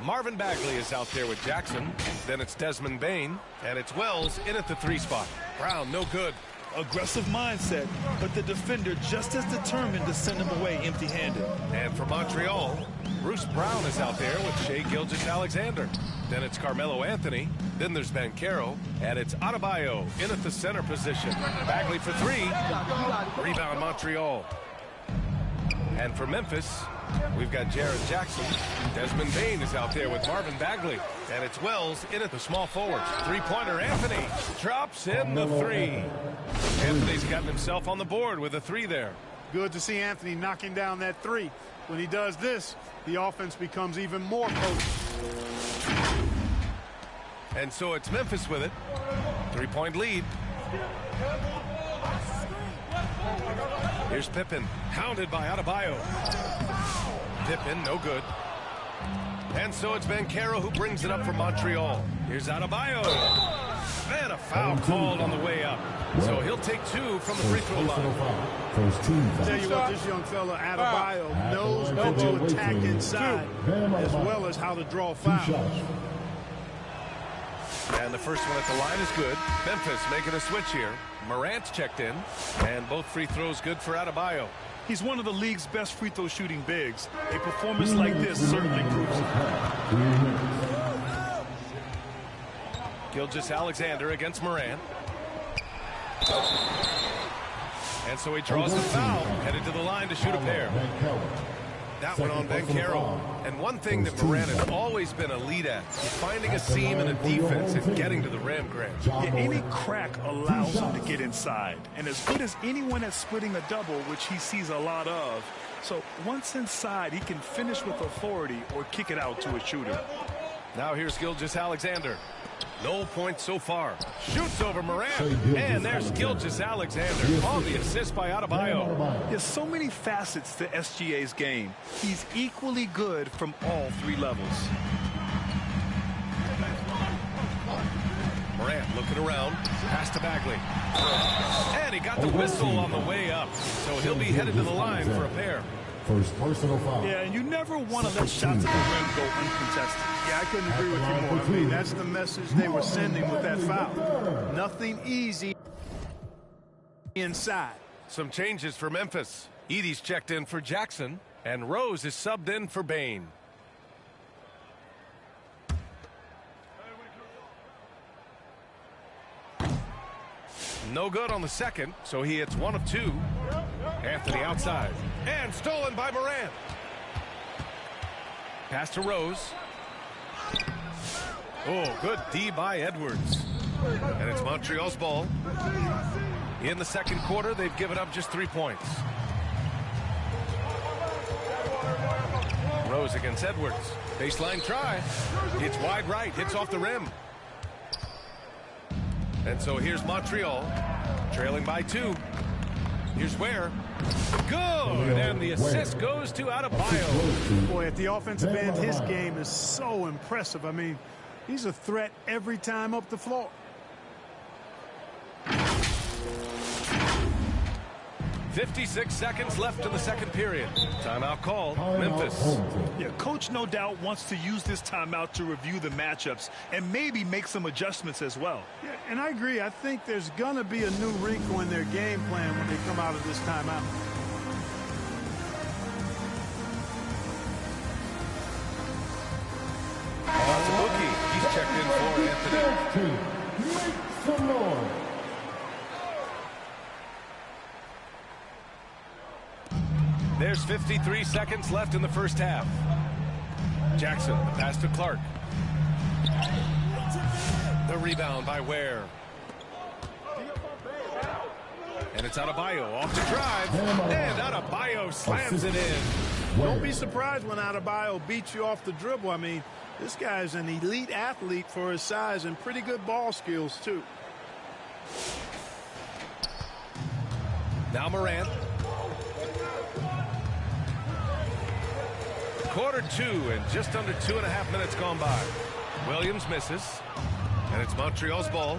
Marvin Bagley is out there with Jackson. Then it's Desmond Bane. And it's Wells in at the 3 spot. Brown, no good. Aggressive mindset, but the defender just as determined to send him away empty-handed. And for Montreal, Bruce Brown is out there with Shai Gilgeous-Alexander. Then it's Carmelo Anthony. Then there's Banchero. And it's Adebayo in at the center position. Bagley for 3. Rebound Montreal. And for Memphis, we've got Jaren Jackson. Desmond Bane is out there with Marvin Bagley. And it's Wells in at the small forward. 3-pointer Anthony drops in the 3. Anthony's gotten himself on the board with a 3 there. Good to see Anthony knocking down that 3. When he does this, the offense becomes even more potent. And so it's Memphis with it. 3-point lead. Here's Pippen, hounded by Adebayo. Pippen, no good. And so it's Banchero who brings it up for Montreal. Here's Adebayo. And a foul called on the way up. So he'll take 2 from the free throw line. Tell you what, this young fella, Adebayo, knows when to attack inside as well as how to draw fouls. And the first one at the line is good. Memphis making a switch here. Morant's checked in. And both free throws good for Adebayo. He's one of the league's best free throw shooting bigs. A performance like this certainly proves it. Gilgeous-Alexander against Morant. And so he draws the foul, headed to the line to shoot a pair. That one on Banchero. And one thing that Morant has always been a lead at is finding a seam in a defense and getting to the rim, Grant. Yeah, any crack allows him to get inside. And as good as anyone at splitting a double, which he sees a lot of. So once inside, he can finish with authority or kick it out to a shooter. Now here's Gilgeous-Alexander. No points so far. Shoots over Morant. And there's Gilgeous-Alexander on the assist by Adebayo. There's so many facets to SGA's game. He's equally good from all 3 levels. Morant looking around. Pass to Bagley. And he got the whistle on the way up. So he'll be headed to the line for a pair. First personal foul. Yeah, and you never want to let shots at the rim go uncontested. Yeah, I couldn't agree with you more. I mean, that's the message they were sending with that foul. Nothing easy inside. Some changes for Memphis. Edey's checked in for Jackson, and Rose is subbed in for Bane. No good on the second, so he hits 1 of 2. Anthony outside. And stolen by Morant. Pass to Rose. Oh, good D by Edwards. And it's Montreal's ball. In the second quarter, they've given up just 3 points. Rose against Edwards. Baseline try. It's wide right. Hits off the rim. And so here's Montreal. Trailing by 2. Here's Ware. Good. And the assist goes to Adebayo. Boy, at the offensive end, his game is so impressive. I mean, he's a threat every time up the floor. 56 seconds left in the second period. Timeout called. Memphis. Yeah, coach no doubt wants to use this timeout to review the matchups and maybe make some adjustments as well. Yeah, and I agree. I think there's going to be a new wrinkle in their game plan when they come out of this timeout. Bookie. He's checked in for Anthony. Make some noise. There's 53 seconds left in the first half. Jackson, the pass to Clark. The rebound by Ware. And it's Adebayo off to drive. And Adebayo slams it in. Don't be surprised when Adebayo beats you off the dribble. I mean, this guy's an elite athlete for his size and pretty good ball skills, too. Now Morant. Quarter 2 and just under 2.5 minutes gone by. Williams misses. And it's Montreal's ball.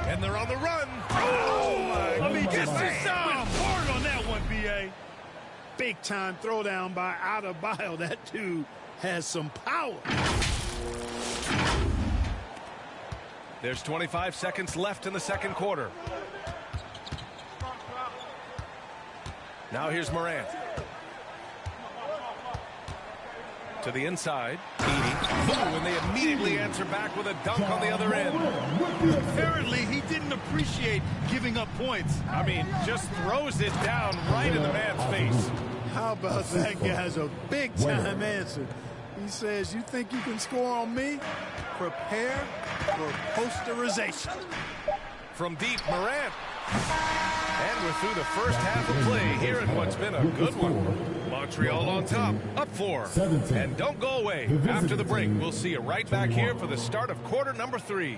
And they're on the run. Oh, my. I mean, just hard on that one, B.A. Big time throwdown by Adebayo. That dude has some power. There's 25 seconds left in the second quarter. Now here's Morant. To the inside. And they immediately answer back with a dunk on the other end. Apparently, he didn't appreciate giving up points. I mean, just throws it down right in the man's face. How about that guy's a big-time answer. He says, you think you can score on me? Prepare for posterization. From deep, Morant. And we're through the first half of play here in what's been a good one. Montreal on top, up 4. And don't go away. After the break, we'll see you right back here for the start of quarter number 3.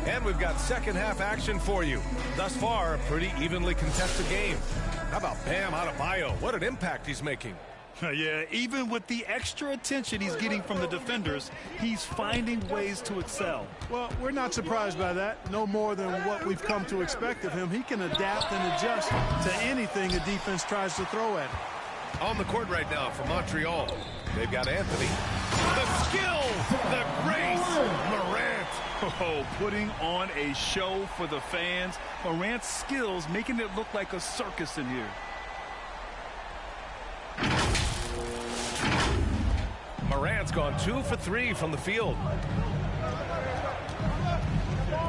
And we've got second half action for you. Thus far, a pretty evenly contested game. How about Bam Adebayo? What an impact he's making. Yeah, even with the extra attention he's getting from the defenders, he's finding ways to excel. Well, we're not surprised by that. No more than what we've come to expect of him. He can adapt and adjust to anything a defense tries to throw at him. On the court right now for Montreal, they've got Anthony. The skill, the grace, Morant. Oh, putting on a show for the fans. Morant's skills making it look like a circus in here. Morant's gone 2 for 3 from the field.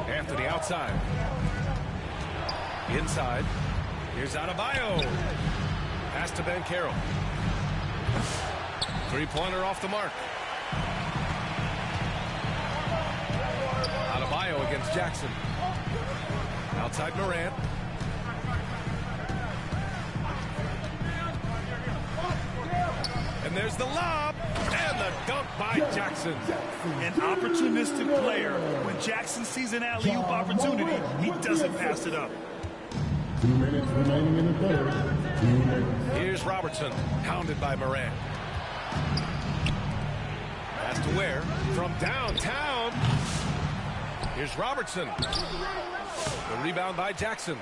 Anthony outside. Inside. Here's Adebayo. Pass to Banchero. Three-pointer off the mark. Adebayo against Jackson. Outside Morant. And there's the lob. And the dunk by Jackson. An opportunistic player. When Jackson sees an alley-oop opportunity, he doesn't pass it up. 2 minutes remaining in the third. 2 minutes. Here's Robertson, hounded by Morant. Pass to Ware from downtown. Here's Robertson. The rebound by Jackson.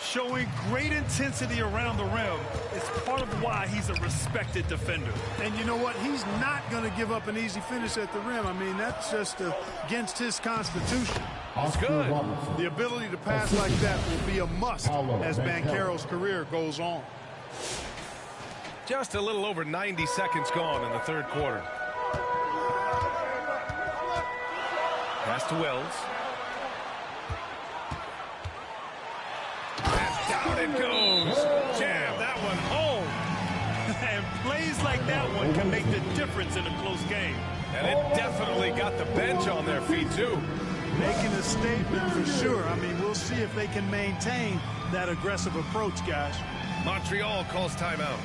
Showing great intensity around the rim is part of why he's a respected defender. And you know what? He's not going to give up an easy finish at the rim. I mean, that's just against his constitution. That's good. The ability to pass like that will be a must as Banchero's career goes on. Just a little over 90 seconds gone in the third quarter. Pass to Wells. And down it goes. Jam that one home. And plays like that one can make the difference in a close game. And it definitely got the bench on their feet, too. Making a statement for sure. I mean, we'll see if they can maintain that aggressive approach, guys. Montreal calls timeout.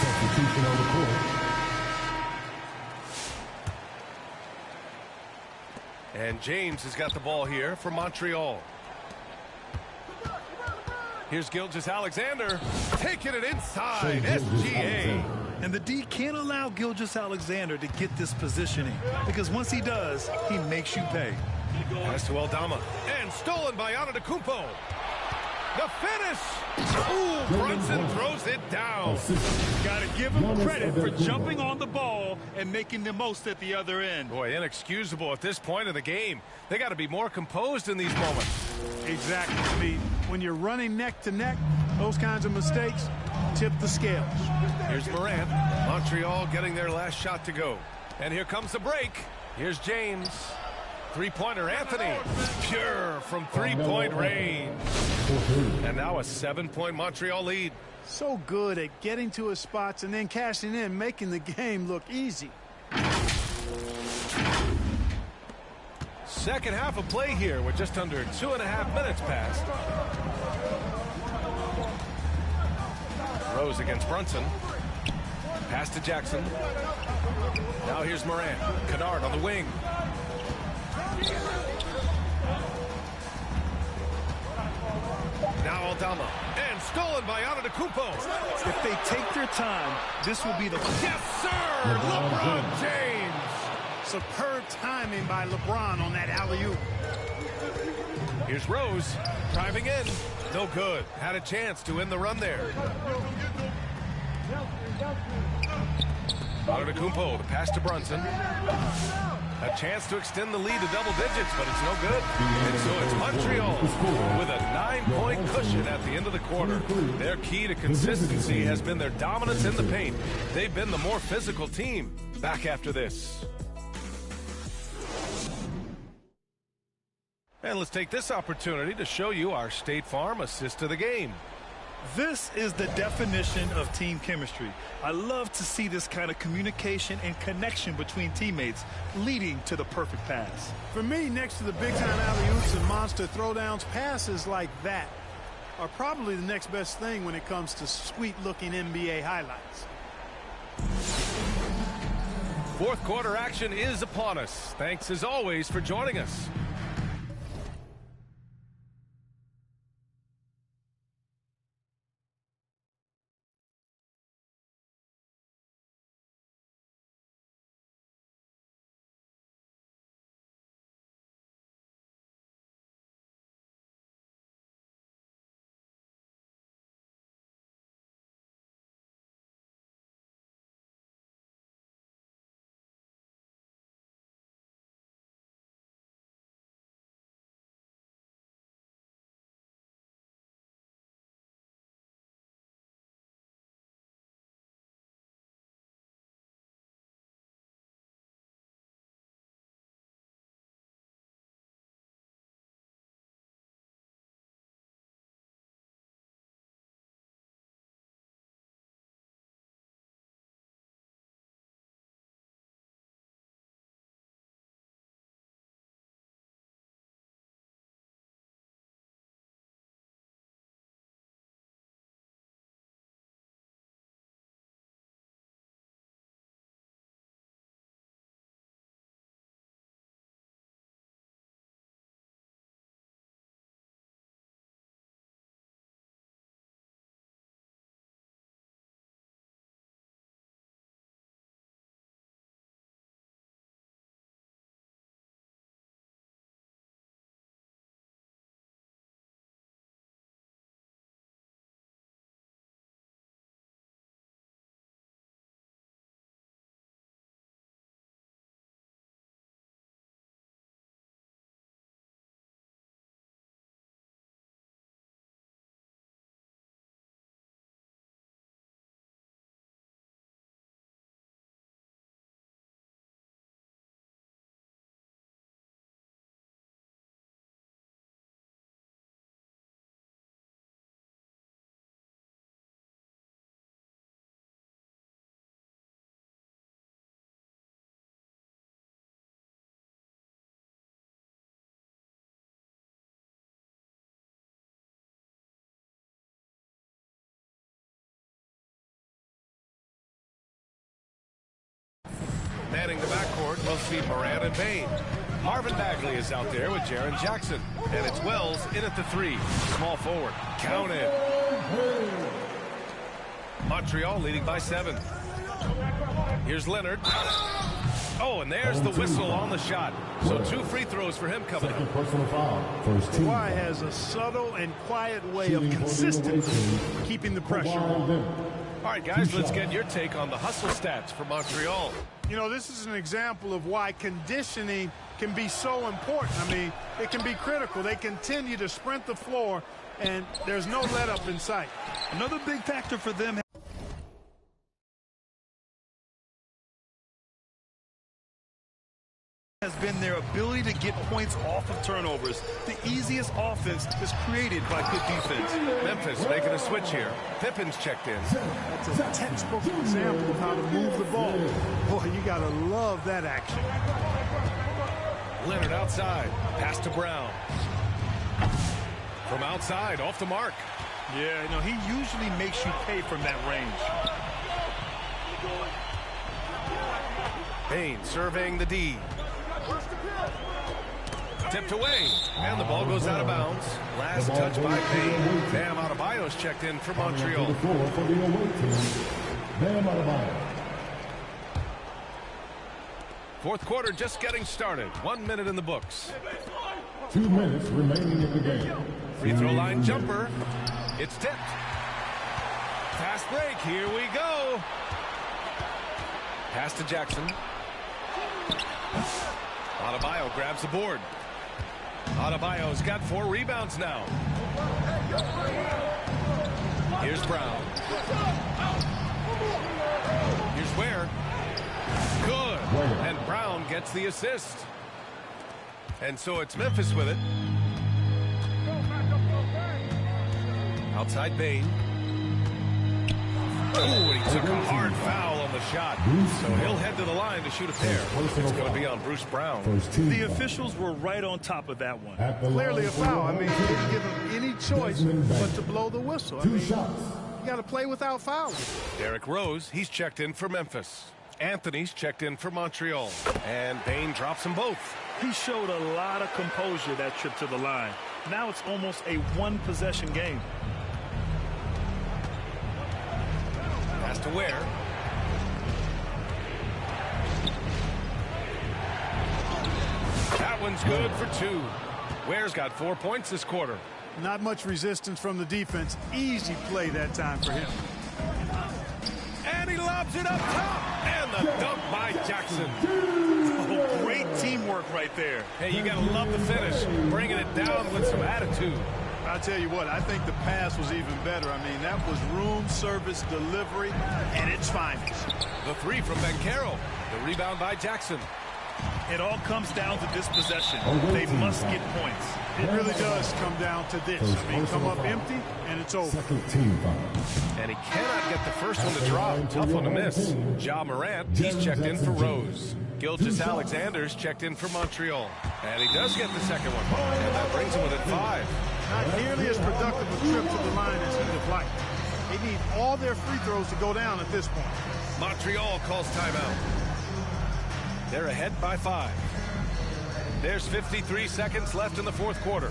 Substitution on the court. And James has got the ball here for Montreal. Here's Gilgeous-Alexander taking it inside. SGA. And the D can't allow Gilgeous-Alexander to get this positioning, because once he does, he makes you pay. Pass to Aldama. And stolen by Antetokounmpo. The finish. Ooh, Brunson throws it down. Got to give him credit for jumping on the ball and making the most at the other end. Boy, inexcusable at this point of the game. They got to be more composed in these moments. Exactly. I mean, when you're running neck to neck, those kinds of mistakes tip the scales. Here's Morant. Montreal getting their last shot to go. And here comes the break. Here's James. Three-pointer, Anthony. Pure from three-point range. And now a 7-point Montreal lead. So good at getting to his spots and then cashing in, making the game look easy. Second half of play here with just under 2.5 minutes passed. Rose against Brunson. Pass to Jackson. Now here's Morant. Kennard on the wing. Now Aldama. And stolen by Antetokounmpo. If they take their time, this will be the... Yes, sir! LeBron James! Superb timing by LeBron on that alley-oop. Here's Rose driving in. No good. Had a chance to end the run there. Antetokounmpo, the pass to Brunson. A chance to extend the lead to double digits, but it's no good. And so it's Montreal with a 9-point cushion at the end of the quarter. Their key to consistency has been their dominance in the paint. They've been the more physical team. Back after this. And let's take this opportunity to show you our State Farm assist of the game. This is the definition of team chemistry. I love to see this kind of communication and connection between teammates leading to the perfect pass. For me, next to the big-time alley-oops and monster throwdowns, passes like that are probably the next best thing when it comes to sweet-looking NBA highlights. Fourth quarter action is upon us. Thanks as always for joining us. the backcourt, we'll see Morant and Bain. Marvin Bagley is out there with Jaren Jackson. And it's Wells in at the 3. Small forward. Counted. Montreal leading by 7. Here's Leonard. Oh, and there's the whistle on the shot. So 2 free throws for him coming up. Personal foul. First team. Kawhi has a subtle and quiet way of consistently keeping the pressure on. All right, guys, let's get your take on the hustle stats for Montreal. You know, this is an example of why conditioning can be so important. I mean, it can be critical. They continue to sprint the floor, and there's no let-up in sight. Another big factor for them has been their ability to get points off of turnovers. The easiest offense is created by good defense. Memphis making a switch here. Pippen's checked in. That's a textbook example of how to move the ball. Boy, you got to love that action. Leonard outside. Pass to Brown. From outside, off the mark. Yeah, no, he usually makes you pay from that range. Bain surveying the D. Tipped away, and the ball goes out of bounds. Last touch by Bain. Bam Adebayo's checked in for Montreal. Fourth quarter just getting started. 1 minute in the books. 2 minutes remaining in the game. Free throw line jumper. It's tipped. Fast break. Here we go. Pass to Jackson. Adebayo grabs the board. Adebayo's got 4 rebounds now. Here's Brown. Here's Ware. Good. And Brown gets the assist. And so it's Memphis with it. Outside Bain. Oh, and he took a hard foul on the shot. So he'll head to the line to shoot a pair. It's going to be on Bruce Brown. The officials were right on top of that one. Clearly a foul. I mean, he didn't give him any choice but to blow the whistle. I mean, you got to play without fouling. Derrick Rose, he's checked in for Memphis. Anthony's checked in for Montreal. And Bain drops them both. He showed a lot of composure that trip to the line. Now it's almost a one-possession game. Pass to Ware. That one's good for 2. Ware's got 4 points this quarter. Not much resistance from the defense. Easy play that time for him. And he lobs it up top. And the dunk by Jackson. Oh, great teamwork right there. Hey, you got to love the finish. Bringing it down with some attitude. I'll tell you what, I think the pass was even better. I mean, that was room service delivery at its finest. The 3 from Banchero. The rebound by Jackson. It all comes down to this possession. They must get points. It really does come down to this. I mean, come up empty, and it's over. And he cannot get the first one to drop. Tough one to miss. Ja Morant, he's checked in for Rose. Gilgeous-Alexander's checked in for Montreal. And he does get the second one. And that brings him within 5. Not nearly as productive a trip to the line as he'd have liked. They need all their free throws to go down at this point. Montreal calls timeout. They're ahead by 5. There's 53 seconds left in the fourth quarter.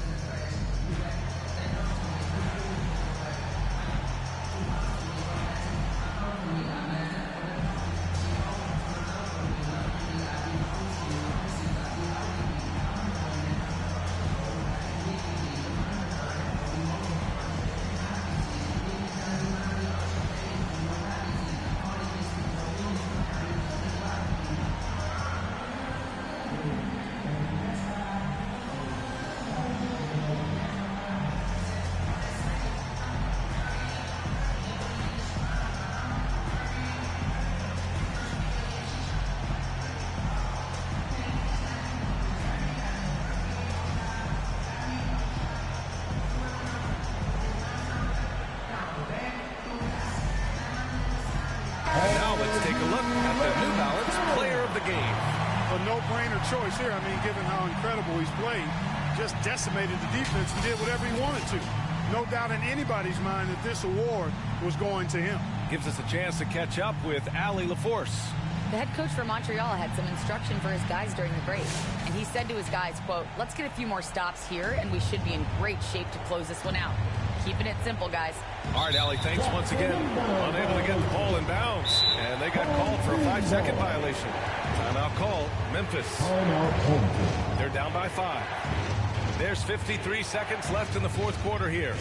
Choice here. I mean, given how incredible he's played, just decimated the defense and did whatever he wanted to. No doubt in anybody's mind that this award was going to him. Gives us a chance to catch up with Allie LaForce. The head coach for Montreal had some instruction for his guys during the break, and he said to his guys, quote, "Let's get a few more stops here, and we should be in great shape to close this one out." Keeping it simple, guys. All right, Allie, thanks once again. Unable to get the ball in bounds, and they got called for a 5-second violation. Timeout call, Memphis. They're down by 5. There's 53 seconds left in the fourth quarter here.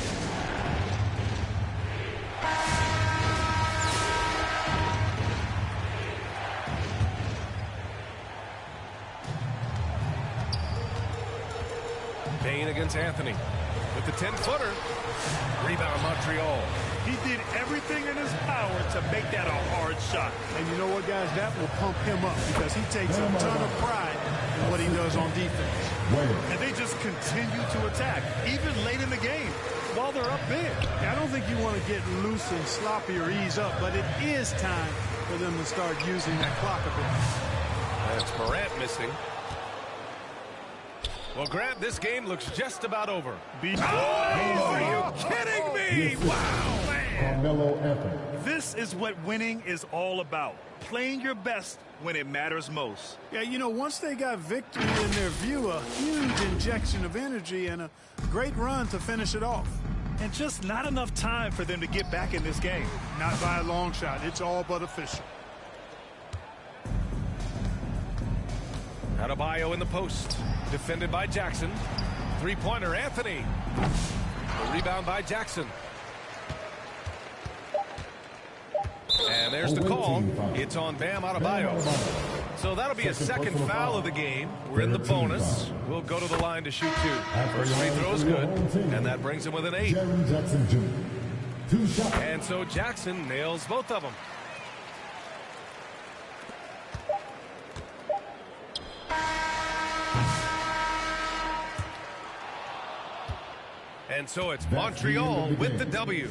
Payne against Anthony with the 10-footer. Rebound Montreal. He did everything in his power to make that a hard shot. And you know what, guys? That will pump him up because he takes a ton of pride in what he does on defense. And they just continue to attack, even late in the game, while they're up big. I don't think you want to get loose and sloppy or ease up, but it is time for them to start using that clock a bit. That's Morant missing. Well, Grant, this game looks just about over. Are you kidding me? Wow, man. This is what winning is all about. Playing your best when it matters most. Yeah, you know, once they got victory in their view, a huge injection of energy and a great run to finish it off. And just not enough time for them to get back in this game. Not by a long shot. It's all but official. Adebayo in the post. Defended by Jackson. Three-pointer, Anthony. The rebound by Jackson. And there's the call. It's on Bam Adebayo. So that'll be a second foul of the game. We're in the bonus. We'll go to the line to shoot 2. First free throw is good. And that brings him with an 8. And so Jackson nails both of them. And so it's Montreal with the W.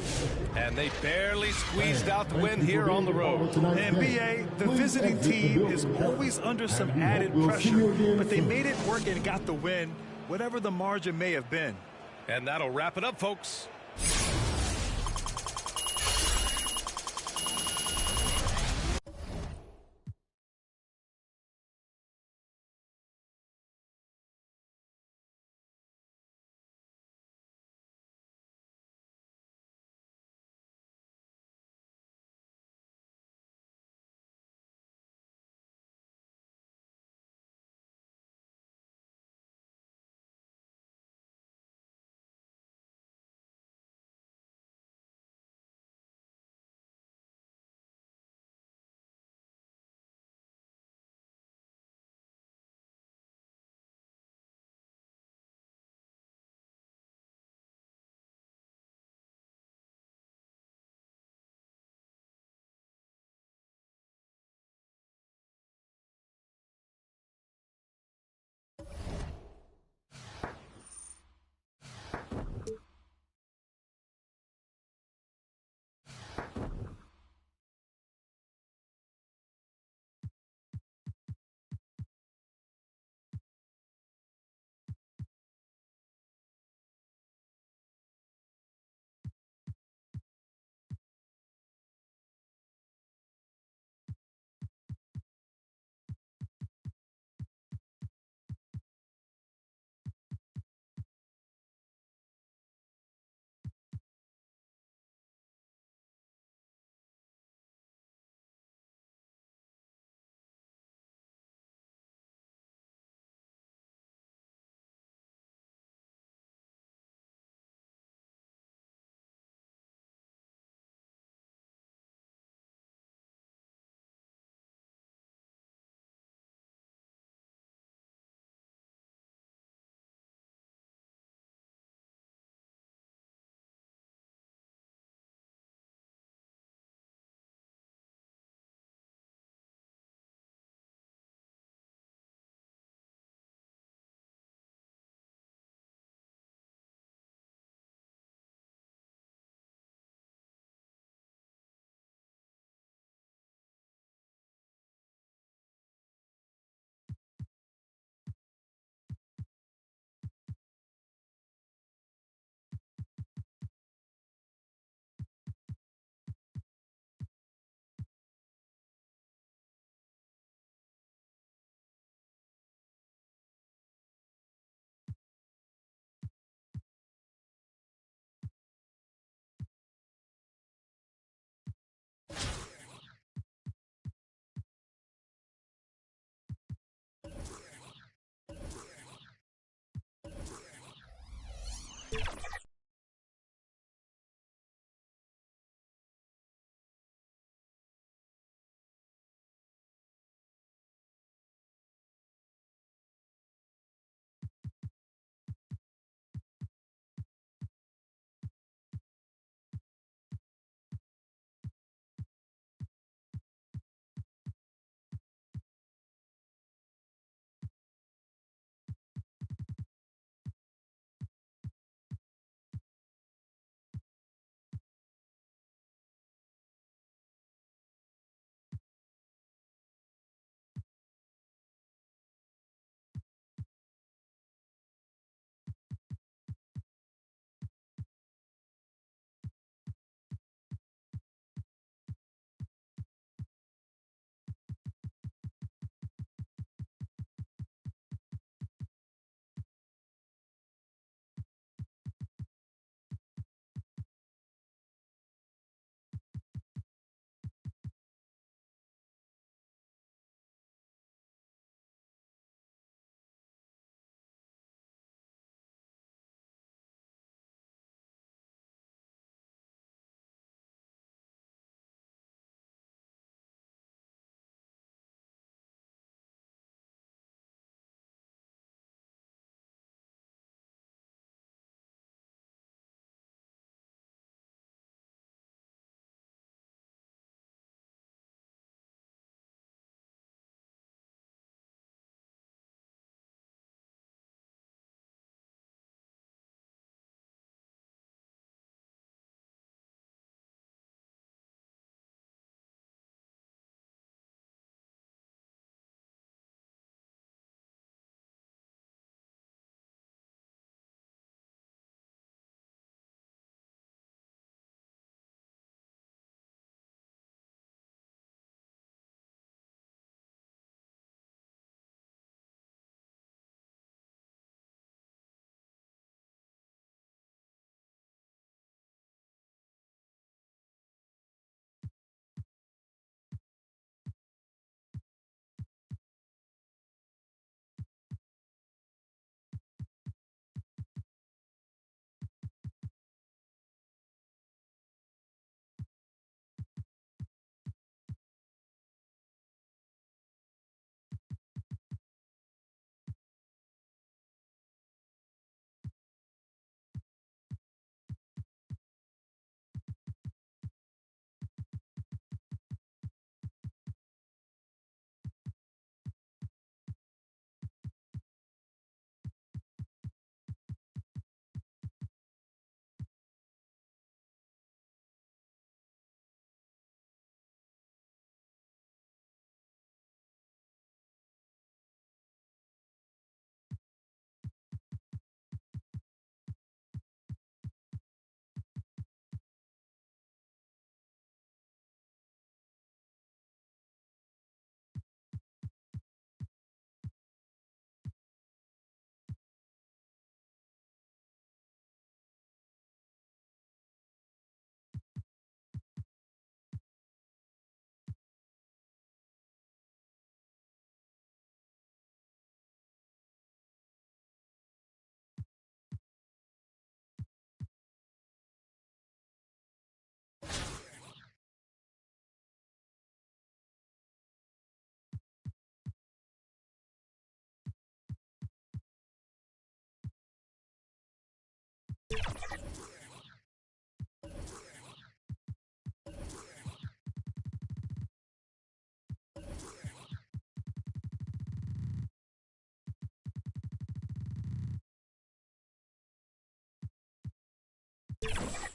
And they barely squeezed out the win here on the road. NBA, the visiting team is always under some added pressure, but they made it work and got the win, whatever the margin may have been. And that'll wrap it up, folks. you